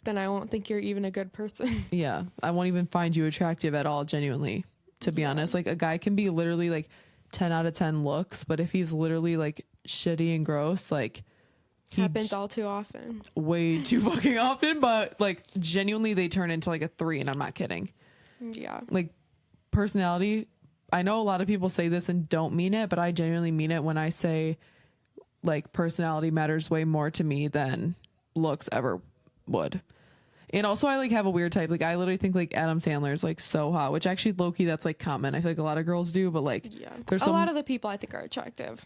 then I won't think you're even a good person. Yeah, I won't even find you attractive at all, genuinely, to be honest. Like a guy can be literally like 10 out of 10 looks, but if he's literally like shitty and gross, like happens all too often. Way too fucking often, but like genuinely they turn into like a 3, and I'm not kidding. Yeah. Like personality, I know a lot of people say this and don't mean it, but I genuinely mean it when I say like personality matters way more to me than looks ever would. And also I like have a weird type. Like I literally think like Adam Sandler is like so hot, which actually low-key that's like common. I feel like a lot of girls do, but like there's a lot of the people I think are attractive.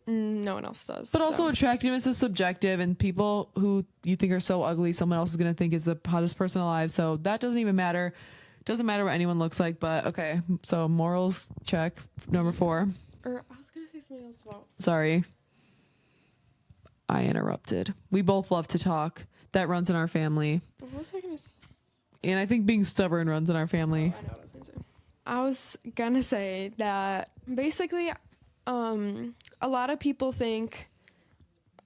No one else does. But also attractiveness is subjective, and people who you think are so ugly, someone else is going to think is the hottest person alive. So that doesn't even matter. It doesn't matter what anyone looks like, but okay. So morals, check. Number 4. Or I was going to say something else about. Sorry. I interrupted. We both love to talk. That runs in our family. What was I going to say? And I think being stubborn runs in our family. I know what I was going to say. I was going to say that basically a lot of people think,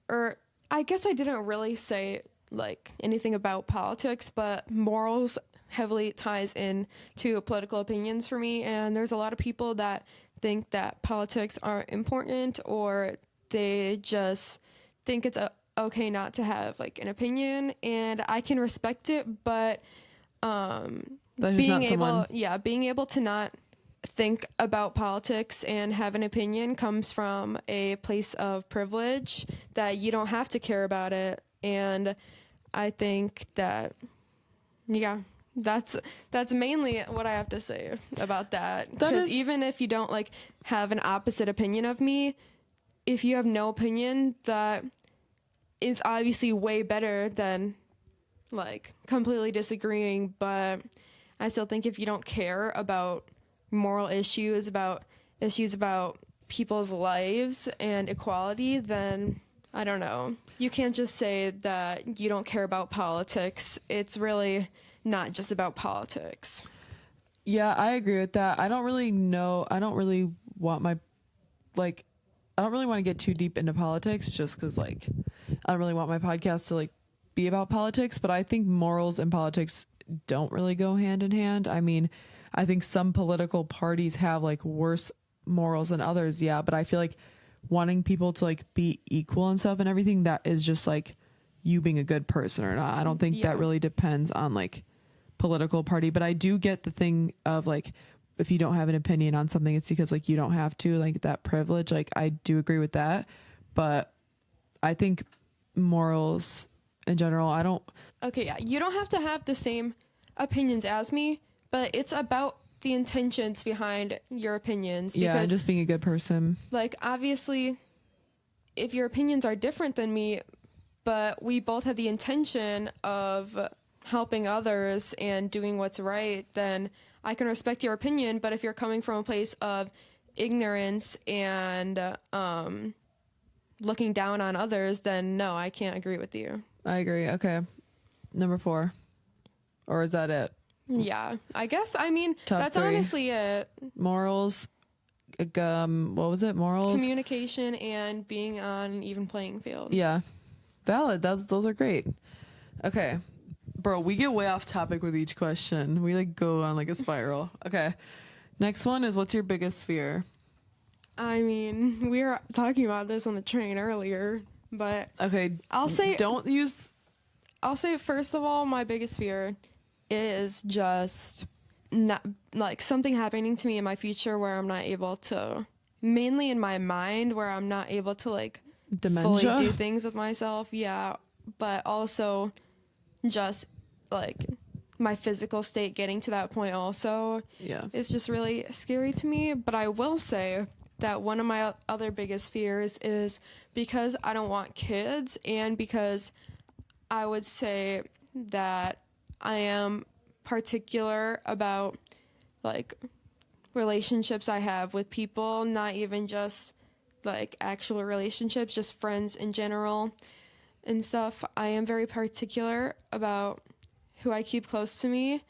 or I guess I didn't really say like anything about politics, but morals heavily ties in to political opinions for me. And there's a lot of people that think that politics aren't important, or they just think it's okay not to have like an opinion. And I can respect it, but That's just not someone. being able to not think about politics and have an opinion comes from a place of privilege that you don't have to care about it. And I think that, yeah, that's mainly what I have to say about that. Because even if you don't like have an opposite opinion of me, if you have no opinion, that is obviously way better than like completely disagreeing. But I still think if you don't care about moral issues, about people's lives and equality, then I don't know. You can't just say that you don't care about politics. It's really not just about politics. Yeah, I agree with that. I don't really want to get too deep into politics, just because like I don't really want my podcast to like be about politics, but I think morals and politics don't really go hand in hand. I mean, I think some political parties have like worse morals than others, yeah, but I feel like wanting people to like be equal and stuff and everything, that is just like you being a good person or not. I don't think that really depends on like political party, but I do get the thing of like if you don't have an opinion on something, it's because like you don't have to, like that privilege. Like I do agree with that, but I think morals in general, I don't. Okay, yeah, you don't have to have the same opinions as me, but it's about the intentions behind your opinions. Because, yeah, and just being a good person. Like, obviously, if your opinions are different than me, but we both have the intention of helping others and doing what's right, then I can respect your opinion. But if you're coming from a place of ignorance and looking down on others, then no, I can't agree with you. I agree. Okay. Number 4. Or is that it? Yeah, I guess. I mean, Top that's 3. honestly it. Morals. What was it? Morals. Communication and being on an even playing field. Yeah. Valid. Those are great. Okay. Bro, we get way off topic with each question. We like go on like a spiral. Okay. Next one is, what's your biggest fear? I mean, we were talking about this on the train earlier, but okay, I'll say first of all, my biggest fear is just not like something happening to me in my future where I'm not able to, mainly in my mind, where I'm not able to like dementia? fully do things with myself. Yeah, but also just like my physical state getting to that point also is just really scary to me. But I will say that one of my other biggest fears is because I don't want kids, and because I would say that I am particular about like relationships I have with people, not even just like actual relationships, just friends in general and stuff. I am very particular about who I keep close to me,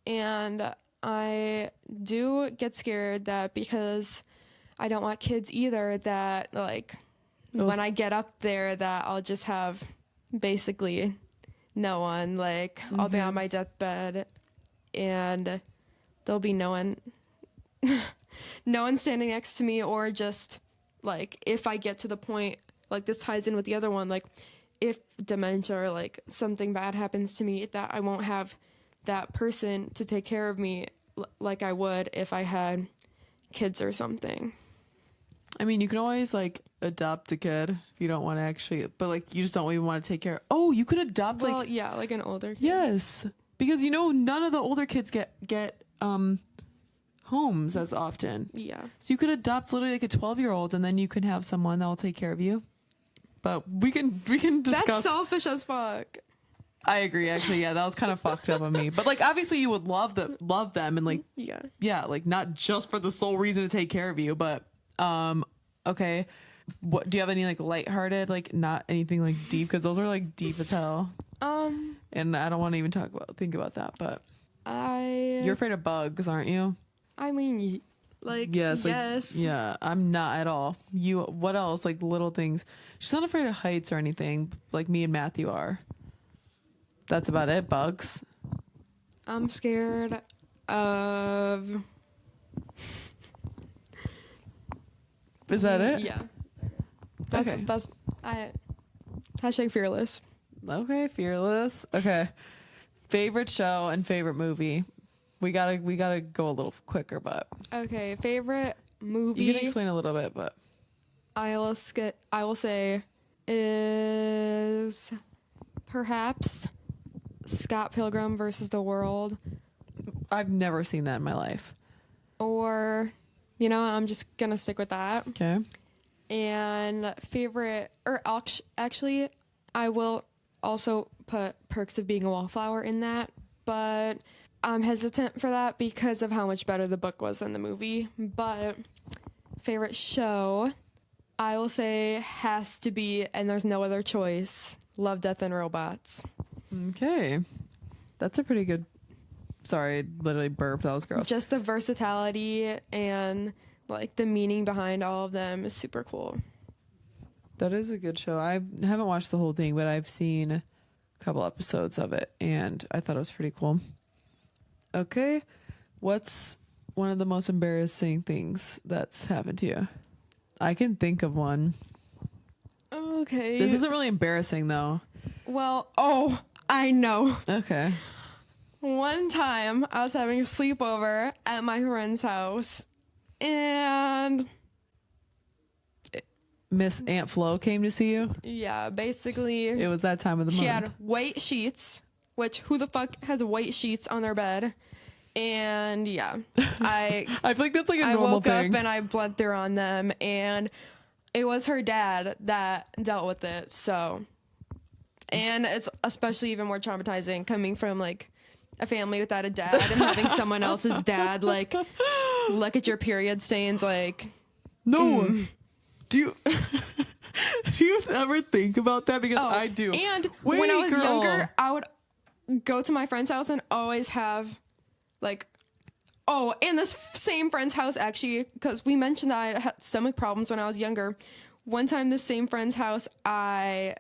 and I do get scared that because I don't want kids either, that like when I get up there that I'll just have basically no one. Like I'll be on my deathbed and there'll be no one standing next to me, or just like if I get to the point, like this ties in with the other one, like if dementia or like something bad happens to me, that I won't have that person to take care of me like I would if I had kids or something. I mean, you can always like adopt a kid if you don't want to actually, but like you just don't even want to take care. Oh, you could adopt like an older kid. Yes, because none of the older kids get homes as often. Yeah. So you could adopt literally like a 12-year-old, and then you can have someone that will take care of you. But we can discuss. That's selfish as fuck. I agree, actually. Yeah, that was kind of fucked up of me. But like obviously you would love them and like yeah, like not just for the sole reason to take care of you, but okay. What do you have any like lighthearted, like not anything like deep, because those are like deep as hell. And I don't want to even think about that, but you're afraid of bugs, aren't you? I mean, Like, Yes, like, yes. yeah, I'm not at all. What else? Like little things. She's not afraid of heights or anything, like me and Matthew are. That's about it. Bugs. I'm scared of. Is that it? Yeah. Okay. I hashtag fearless. Okay, fearless. Okay. Favorite show and favorite movie. We gotta go a little quicker, but Okay, favorite movie. you can explain a little bit, but I will say is perhaps Scott Pilgrim versus the World, I've never seen that in my life. or I'm just gonna stick with that. Okay. And favorite, or actually, I will also put Perks of Being a Wallflower in that, but I'm hesitant for that because of how much better the book was than the movie. But favorite show, I will say has to be, and there's no other choice, Love, Death, and Robots. Okay. That's a pretty good. Sorry, I literally burped. That was gross. Just the versatility and like the meaning behind all of them is super cool. That is a good show. I haven't watched the whole thing, but I've seen a couple episodes of it, and I thought it was pretty cool. Okay. What's one of the most embarrassing things that's happened to you? I can think of one. Okay. This isn't really embarrassing, though. Well, oh, I know. Okay. One time I was having a sleepover at my friend's house, and Miss Aunt Flo came to see you? yeah, basically It was that time of the she month. had white sheets, which who the fuck has white sheets on their bed? And yeah, I feel like that's like a I normal woke thing. up and I bled through on them, and it was her dad that dealt with it. So, and it's especially even more traumatizing coming from like a family without a dad and having someone else's dad like look at your period stains. Like, No. Do you do you ever think about that? Because oh, I do. And Wait, when I was girl. younger, I would go to my friend's house and always have like, oh, and this same friend's house actually, because we mentioned that I had stomach problems when I was younger. One time, this same friend's house, I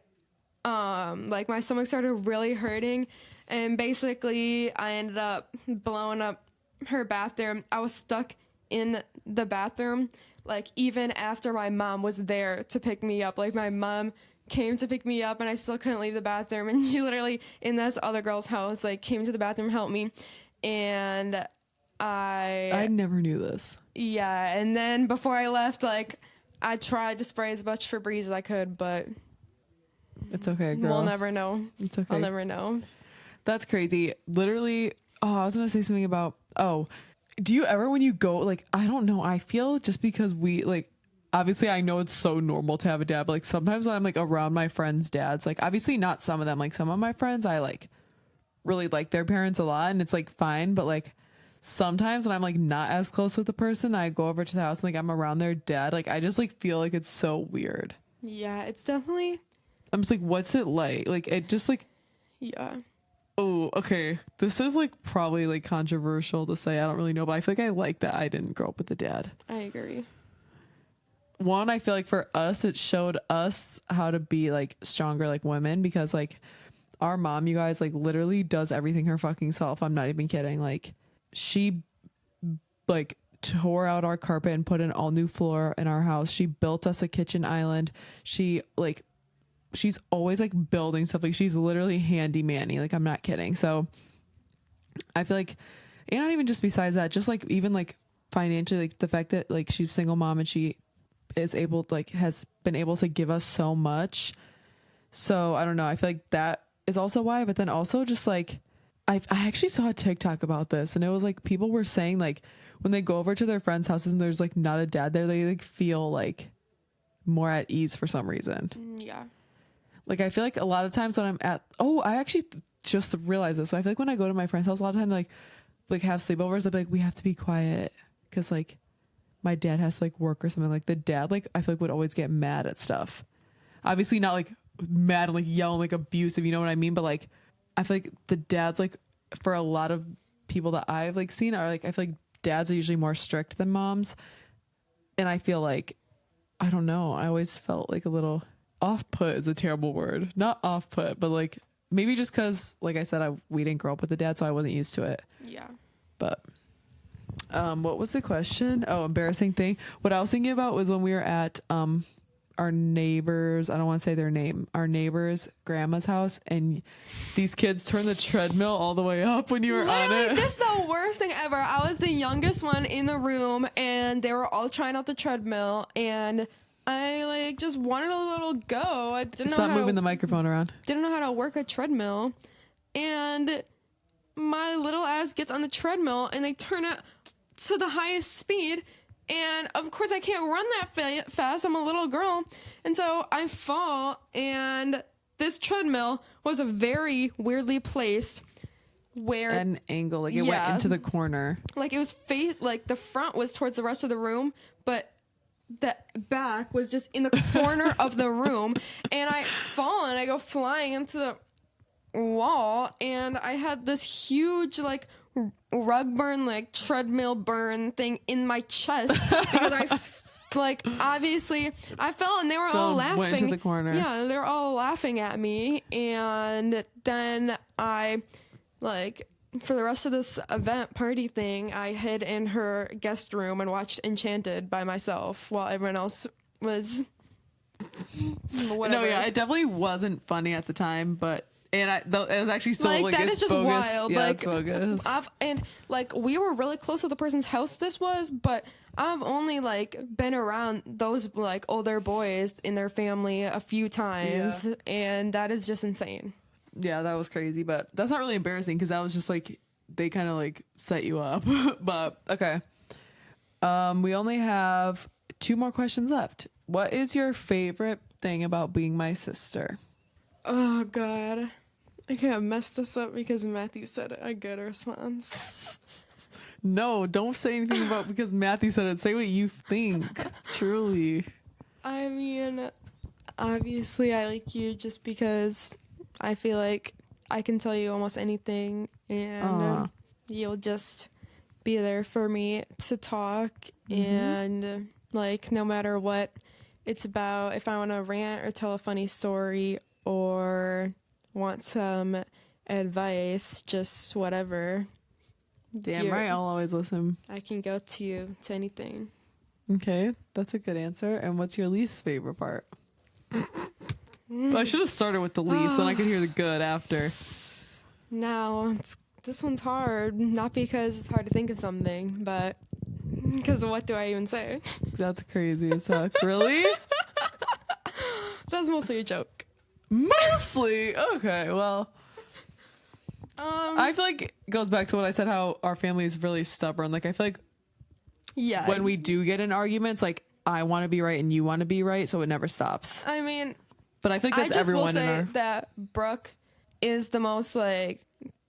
like my stomach started really hurting, and basically I ended up blowing up her bathroom. I was stuck in the bathroom, like even after my mom was there to pick me up. Like my mom came to pick me up and I still couldn't leave the bathroom, and she literally in this other girl's house like came to the bathroom, helped me, and I never knew this. yeah, and then before I left, like I tried to spray as much Febreze as I could, but It's okay, girl. we'll never know. It's okay. I'll never know. That's crazy. Literally, I was gonna say something about, do you ever, when you go, like, I don't know, I feel just because we, like, obviously I know it's so normal to have a dad, but like sometimes when I'm like around my friends' dads, like obviously not some of them, like some of my friends, I like really like their parents a lot and it's like fine, but like sometimes when I'm like not as close with the person, I go over to the house and like I'm around their dad, like I just like feel like it's so weird. Yeah, it's definitely, I'm just like, what's it like? Like it just like, yeah. oh, okay. This is like probably like controversial to say. I don't really know, but I feel like I like that I didn't grow up with a dad. I agree. One, I feel like for us, it showed us how to be like stronger like women, because like our mom, you guys, like literally does everything her fucking self. I'm not even kidding. Like she like tore out our carpet and put an all new floor in our house. She built us a kitchen island. She like, she's always like building stuff. Like she's literally handy manny. Like I'm not kidding. So I feel like, and not even just besides that, just like even like financially, like the fact that like she's a single mom and she is able, like has been able to give us so much. So I don't know. I feel like that is also why, but then also just like, I actually saw a TikTok about this and it was like people were saying like when they go over to their friends' houses and there's like not a dad there, they like feel like more at ease for some reason. Yeah. Like I feel like a lot of times when I'm at, I actually just realized this. So I feel like when I go to my friend's house, a lot of time like have sleepovers, I'll be like, we have to be quiet because like my dad has to like work or something. Like the dad, like I feel like would always get mad at stuff. Obviously not like mad and like yelling like abusive, you know what I mean? But like I feel like the dads, like for a lot of people that I've like seen are like, I feel like dads are usually more strict than moms. And I feel like, I don't know, I always felt like a little off-put is a terrible word. Not off-put, but like maybe just because, like I said, we didn't grow up with a dad, so I wasn't used to it. Yeah. But what was the question? Oh, embarrassing thing. What I was thinking about was when we were at our neighbors, I don't want to say their name, our neighbor's grandma's house, and these kids turned the treadmill all the way up when you were on it. This is the worst thing ever. I was the youngest one in the room, and they were all trying out the treadmill, and I like just wanted a little go. I didn't Stop know how moving the microphone around. Didn't know how to work a treadmill, and my little ass gets on the treadmill, and they turn it to the highest speed. And of course I can't run that fast. I'm a little girl. And so I fall, and this treadmill was a very weirdly placed where an angle, like it went into the corner. Like it was like the front was towards the rest of the room, but the back was just in the corner of the room. And I fall and I go flying into the wall, and I had this huge like rug burn, like treadmill burn thing in my chest because like obviously I fell, and they were all laughing. Went into the corner. Yeah, they were all laughing at me, and then I like for the rest of this event party thing, I hid in her guest room and watched Enchanted by myself while everyone else was whatever. No, yeah, it definitely wasn't funny at the time, but it was actually so like that is just bogus. wild. Yeah, like it's bogus. and like we were really close to the person's house this was, but I've only like been around those like older boys in their family a few times, and that is just insane. Yeah, that was crazy, but that's not really embarrassing because that was just like they kind of like set you up. But okay, we only have 2 more questions left. What is your favorite thing about being my sister? Oh God, I can't mess this up because Matthew said a good response. No, don't say anything about because Matthew said it. Say what you think. Truly. I mean, obviously I like you just because I feel like I can tell you almost anything, and you'll just be there for me to talk, and like no matter what it's about, if I want to rant or tell a funny story or want some advice, just whatever. Damn right, I'll always listen. I can go to you to anything. Okay, that's a good answer. And what's your least favorite part? I should have started with the least, so then I could hear the good after. No, this one's hard. Not because it's hard to think of something, but because what do I even say? That's crazy as heck. Really? That's mostly a joke. Mostly? Okay, well. I feel like it goes back to what I said, how our family is really stubborn. Like, I feel like when we do get in arguments, like, I want to be right and you want to be right, so it never stops. I mean, but I feel like that's everyone in our... I just will say that Brooke is the most, like,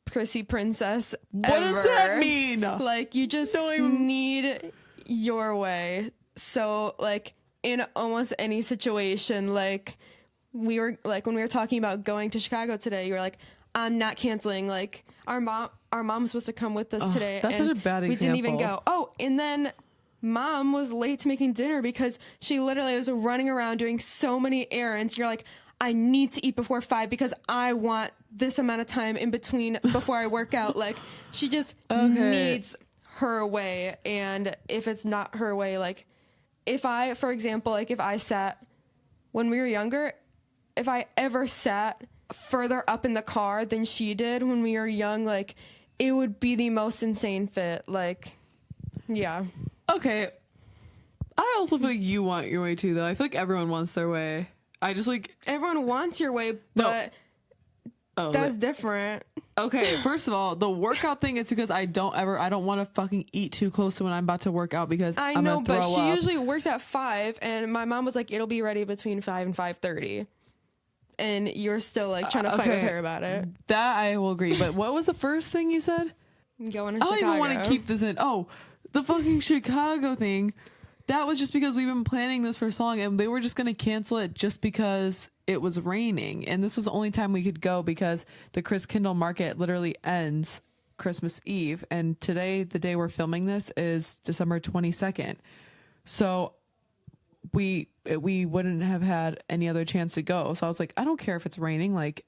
prissy princess What ever. does that mean? Like, you just need your way. So, like, in almost any situation, like, we were, like, when we were talking about going to Chicago today, you were like, I'm not canceling. Like, our mom was supposed to come with us today. That's and such a bad example. We didn't even go. Oh, and then Mom was late to making dinner because she literally was running around doing so many errands. You're like, I need to eat before 5 because I want this amount of time in between before I work out. Like, she just needs her way. And if it's not her way, like, if I, for example, like, if I sat, when we were younger, if I ever sat further up in the car than she did when we were young, like, it would be the most insane fit. Like, yeah. Okay. I also feel like you want your way too, though. I feel like everyone wants their way. I just like... Everyone wants your way, but that's different. Okay, first of all, the workout thing is because I don't want to fucking eat too close to when I'm about to work out because I'm gonna throw up. But she usually works at 5, and my mom was like, it'll be ready between 5 and 5:30. And you're still like trying to fight with her about it. That I will agree. But what was the first thing you said? Going to Chicago. I don't even want to keep this in. Oh, the fucking Chicago thing. That was just because we've been planning this for so long, and they were just going to cancel it just because it was raining. And this was the only time we could go because the Chris Kindle market literally ends Christmas Eve, and today, the day we're filming this, is December 22nd. So we wouldn't have had any other chance to go. So I was like, I don't care if it's raining. Like,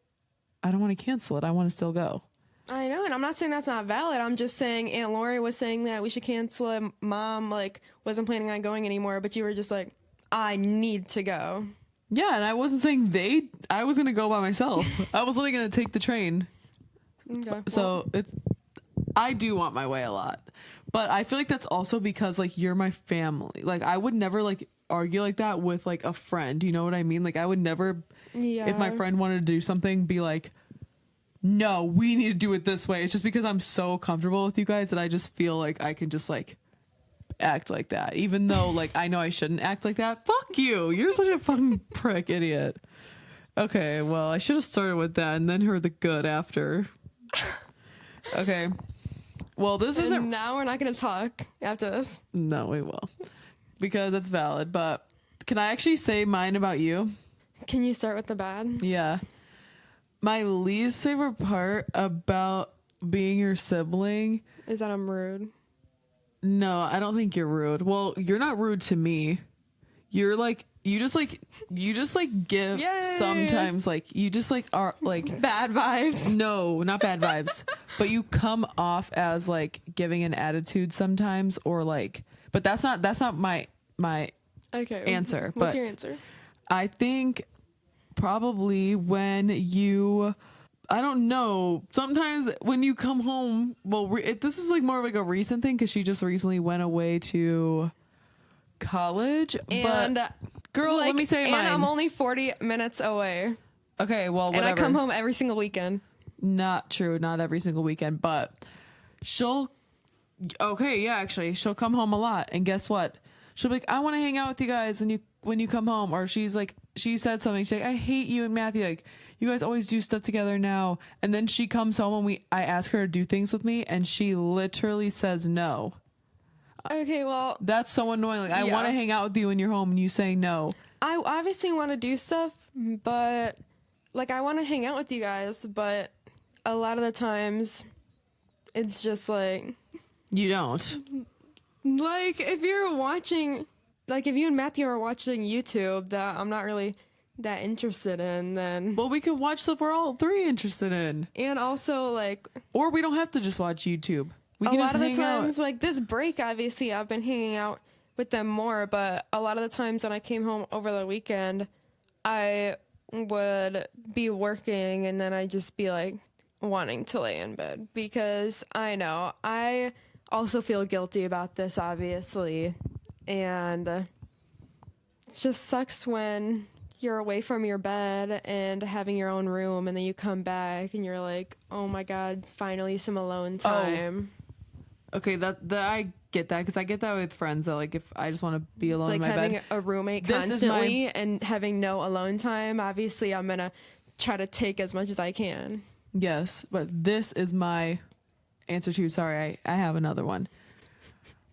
I don't want to cancel it. I want to still go. I know, and I'm not saying that's not valid. I'm just saying Aunt Lori was saying that we should cancel it. Mom, like, wasn't planning on going anymore, but you were just like, I need to go. Yeah, and I wasn't saying I was going to go by myself. I was only going to take the train. Okay. So I do want my way a lot. But I feel like that's also because, like, you're my family. Like, I would never, like, argue like that with, like, a friend. You know what I mean? Like, I would never, if my friend wanted to do something, be like, no, we need to do it this way. It's just because I'm so comfortable with you guys that I just feel like I can just, like, act like that. Even though, like, I know I shouldn't act like that. Fuck you. You're such a fucking prick idiot. Okay, well, I should have started with that and then heard the good after. Okay. Well, this isn't... Now we're not going to talk after this. No, we will. Because it's valid. But can I actually say mine about you? Can you start with the bad? Yeah. My least favorite part about being your sibling... Is that I'm rude. No, I don't think you're rude. Well, you're not rude to me. You're like... You just give Yay. sometimes, like, you just, like, are, like... Bad vibes. No, not bad vibes. But you come off as, like, giving an attitude sometimes, or, like... But that's not my Okay. answer. What's but your answer? I think probably when you... I don't know. Sometimes when you come home... Well, this is, like, more of, like, a recent thing, because she just recently went away to college. And... But, girl, like, let me say mine. And I'm only 40 minutes away. Okay, well, whatever. And I come home every single weekend. Not true. Not every single weekend, but she'll... Okay, yeah, actually, she'll come home a lot. And guess what? She'll be like, I want to hang out with you guys when you come home. Or she's like, she said something. She's like, I hate you and Matthew. Like, you guys always do stuff together now. And then she comes home and I ask her to do things with me, and she literally says no. Okay, well... That's so annoying. Like, I want to hang out with you when you're home, and you say no. I obviously want to do stuff, but... Like, I want to hang out with you guys, but a lot of the times, it's just like... You don't. Like, if you're watching... Like, if you and Matthew are watching YouTube that I'm not really that interested in, then... Well, we can watch stuff we're all three interested in. And also, like... Or we don't have to just watch YouTube. We a can lot just of the hang times, out. like, this break, obviously, I've been hanging out with them more, but a lot of the times when I came home over the weekend, I would be working, and then I'd just be, like, wanting to lay in bed. Because I know, I also feel guilty about this, obviously. And it just sucks when you're away from your bed and having your own room, and then you come back and you're like, oh my God, finally some alone time. Okay, that I get that, because I get that with friends, that, like, if I just want to be alone in Like my having bed. a roommate This is constantly and having no alone time. Obviously, I'm going to try to take as much as I can. Yes, but this is my answer to... Sorry, I have another one.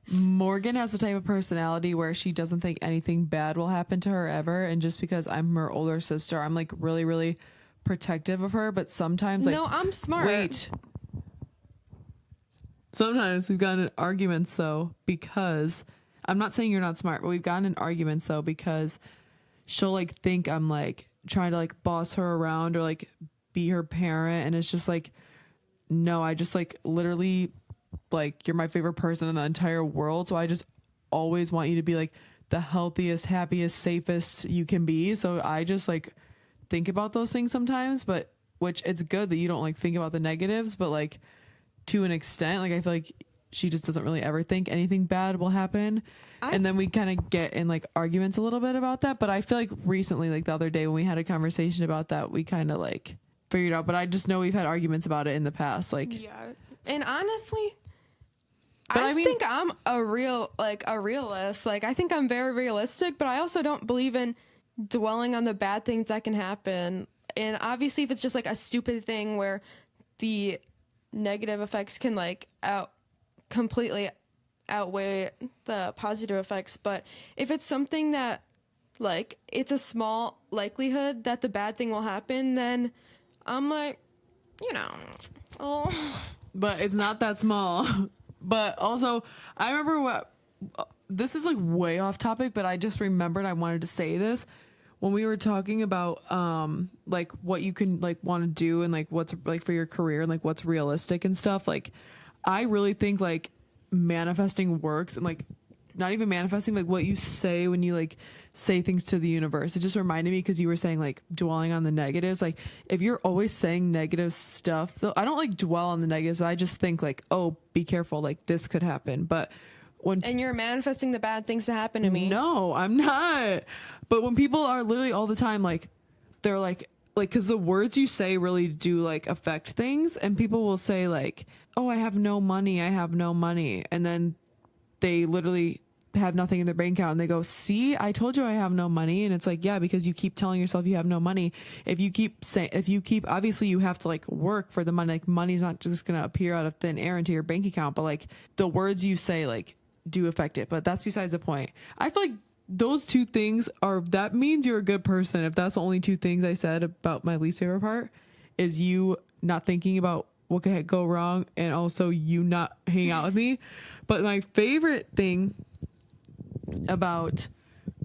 Morgan has the type of personality where she doesn't think anything bad will happen to her ever, and just because I'm her older sister, I'm, like, really, really protective of her, but sometimes, like... No, I'm smart. Wait. Sometimes we've gotten in arguments, though, because... I'm not saying you're not smart, but we've gotten in arguments, though, because she'll, like, think I'm, like, trying to, like, boss her around or, like, be her parent, and it's just, like, no, I just, like, literally... Like, you're my favorite person in the entire world, so I just always want you to be, like, the healthiest, happiest, safest you can be. So I just, like, think about those things sometimes, but which it's good that you don't, like, think about the negatives, but, like, to an extent, like, I feel like she just doesn't really ever think anything bad will happen. And then we kind of get in, like, arguments a little bit about that. But I feel like recently, like, the other day when we had a conversation about that, we kind of, like, figured out. But I just know we've had arguments about it in the past. Like, Yeah. And honestly, but I think I'm a realist. Like, I think I'm very realistic, but I also don't believe in dwelling on the bad things that can happen. And obviously, if it's just, like, a stupid thing where the negative effects can, like, completely outweigh the positive effects. But if it's something that, like, it's a small likelihood that the bad thing will happen, then I'm like, you know, oh. but it's not that small. But also, I remember what this is like way off topic, but I just remembered I wanted to say this when we were talking about like what you can like want to do and like what's like for your career and like what's realistic and stuff. Like I really think like manifesting works, and like not even manifesting, like what you say when you like say things to the universe. It just reminded me because you were saying like dwelling on the negatives. Like if you're always saying negative stuff, though, I don't like dwell on the negatives, but I just think like, oh, be careful, like this could happen. But when And you're manifesting the bad things to happen to me. no, I'm not. But when people are literally all the time like they're like because the words you say really do like affect things, and people will say like, oh, I have no money, and then they literally have nothing in their bank account and they go, see, I told you I have no money. And it's like, yeah, because you keep telling yourself you have no money. If you keep obviously you have to like work for the money. Like money's not just gonna appear out of thin air into your bank account, but like the words you say like do affect it. But that's besides the point. I feel like those two things that means you're a good person. If that's the only two things I said about my least favorite part is you not thinking about what could go wrong, and also you not hanging out with me. But my favorite thing about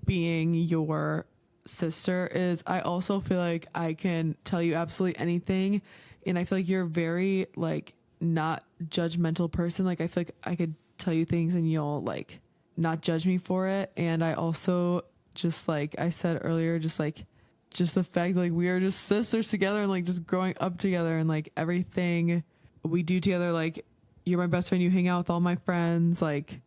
being your sister is I also feel like I can tell you absolutely anything, and I feel like you're very like not judgmental person. Like I feel like I could tell you things and you'll like not judge me for it. And I also just like I said earlier, just the fact that, like we are just sisters together and like just growing up together and like everything we do together, like you're my best friend, you hang out with all my friends, like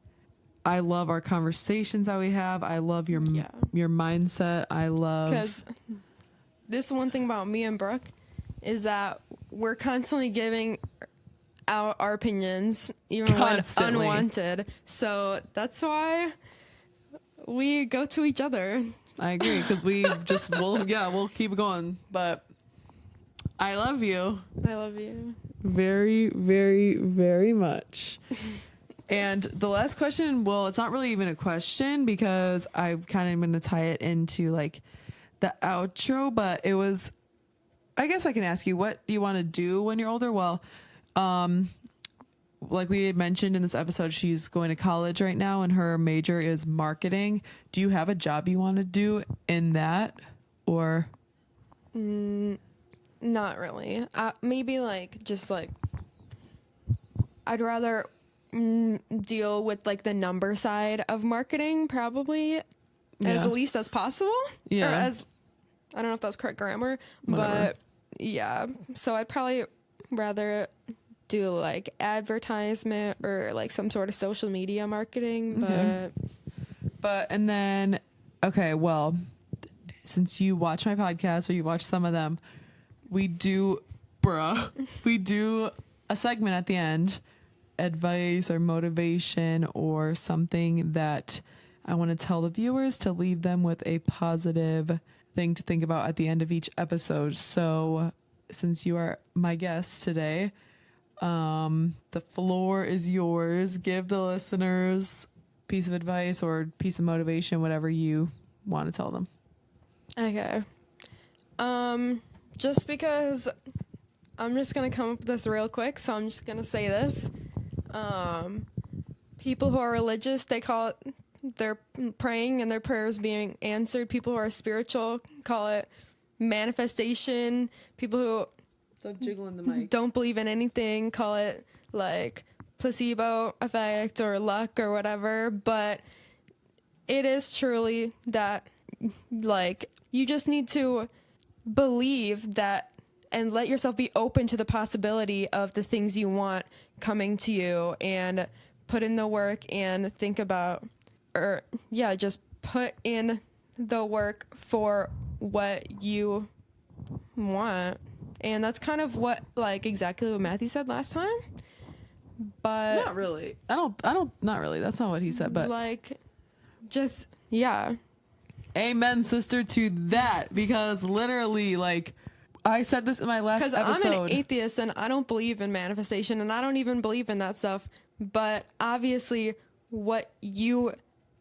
I love our conversations that we have. I love your mindset. I love Because this one thing about me and Brooke is that we're constantly giving out our opinions, even Constantly. when unwanted. So that's why we go to each other. I agree, because we'll keep going. But I love you. I love you Very, very, very much. And the last question, well, it's not really even a question because I kind of going to tie it into like the outro, but it was, I guess I can ask you, what do you want to do when you're older? Well, like we had mentioned in this episode, she's going to college right now and her major is marketing. Do you have a job you want to do in that, or? Not really. Maybe like just like I'd rather deal with like the number side of marketing, probably as least as possible. Yeah. Or as, I don't know if that's correct grammar, Whatever. but yeah. So I'd probably rather do like advertisement or like some sort of social media marketing. Okay. But and then okay, well, since you watch my podcast or you watch some of them, we do a segment at the end, advice or motivation or something that I want to tell the viewers to leave them with a positive thing to think about at the end of each episode. So since you are my guest today, the floor is yours. Give the listeners a piece of advice or piece of motivation, whatever you want to tell them. Okay. Just because I'm just going to come up with this real quick, so I'm just going to say this. People who are religious, they call it their praying and their prayers being answered. People who are spiritual call it manifestation. People who Stop jiggling the mic. don't believe in anything call it like placebo effect or luck or whatever. But it is truly that like you just need to believe that and let yourself be open to the possibility of the things you want coming to you, and put in the work and think about, or yeah, just put in the work for what you want. And that's kind of what, like, exactly what Matthew said last time. But Not really. Not really. That's not what he said, but like, just, yeah. amen, sister, to that. Because literally, like, I said this in my last Because episode. I'm an atheist and I don't believe in manifestation and I don't even believe in that stuff. But obviously, what you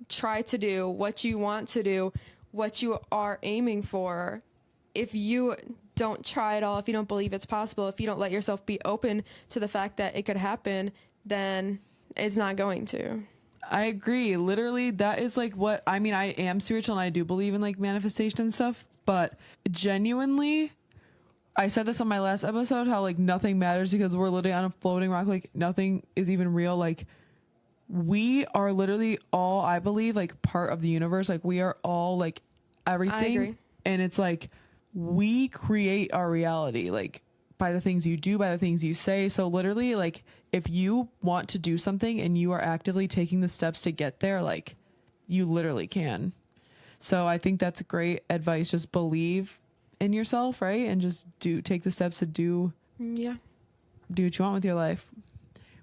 try to do, what you want to do, what you are aiming for, if you don't try at all, if you don't believe it's possible, if you don't let yourself be open to the fact that it could happen, then it's not going to. I agree. Literally, that is like what I mean. I am spiritual and I do believe in like manifestation and stuff, but genuinely, I said this on my last episode, how like nothing matters because we're literally on a floating rock. Like nothing is even real. Like we are literally all, I believe, like part of the universe. Like we are all like everything. I agree. And it's like we create our reality, like by the things you do, by the things you say. So literally, like if you want to do something and you are actively taking the steps to get there, like you literally can. So I think that's great advice. Just believe in yourself, right? And just take the steps to do what you want with your life.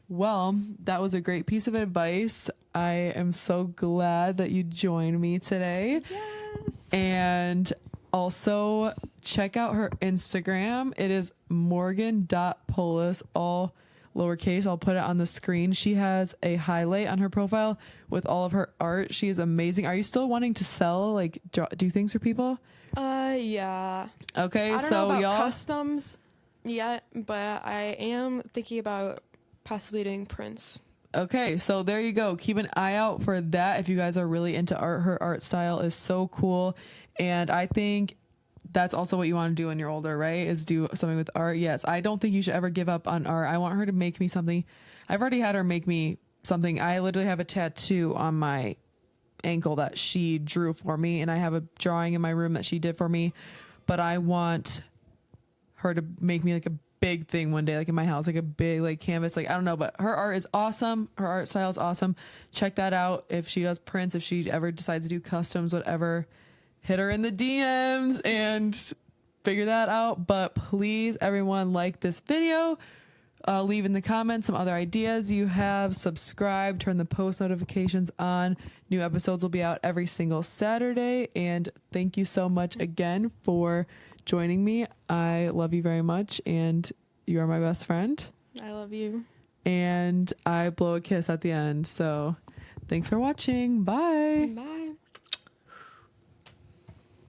Well, that was a great piece of advice. I am so glad that you joined me today. Yes. And also check out her Instagram. It is morgan.polis, all lowercase. I'll put it on the screen. She has a highlight on her profile with all of her art. She is amazing. Are you still wanting to sell, like do things for people? Yeah. Okay, I don't so know about y'all customs yet, but I am thinking about possibly doing prints. Okay, so there you go. Keep an eye out for that if you guys are really into art. Her art style is so cool. And I think that's also what you want to do when you're older, right? Is do something with art. Yes, I don't think you should ever give up on art. I want her to make me something. I've already had her make me something. I literally have a tattoo on my ankle that she drew for me. And I have a drawing in my room that she did for me. But I want her to make me like a big thing one day, like in my house, like a big like canvas, like I don't know, but her art is awesome. Her art style is awesome. Check that out. If she does prints, if she ever decides to do customs, whatever, hit her in the DMs and figure that out. But please, everyone, like this video, leave in the comments some other ideas you have, subscribe, turn the post notifications on. New episodes will be out every single Saturday. And thank you so much again for joining me. I love you very much, and you are my best friend. I love you. And I blow a kiss at the end. So thanks for watching. Bye. Bye.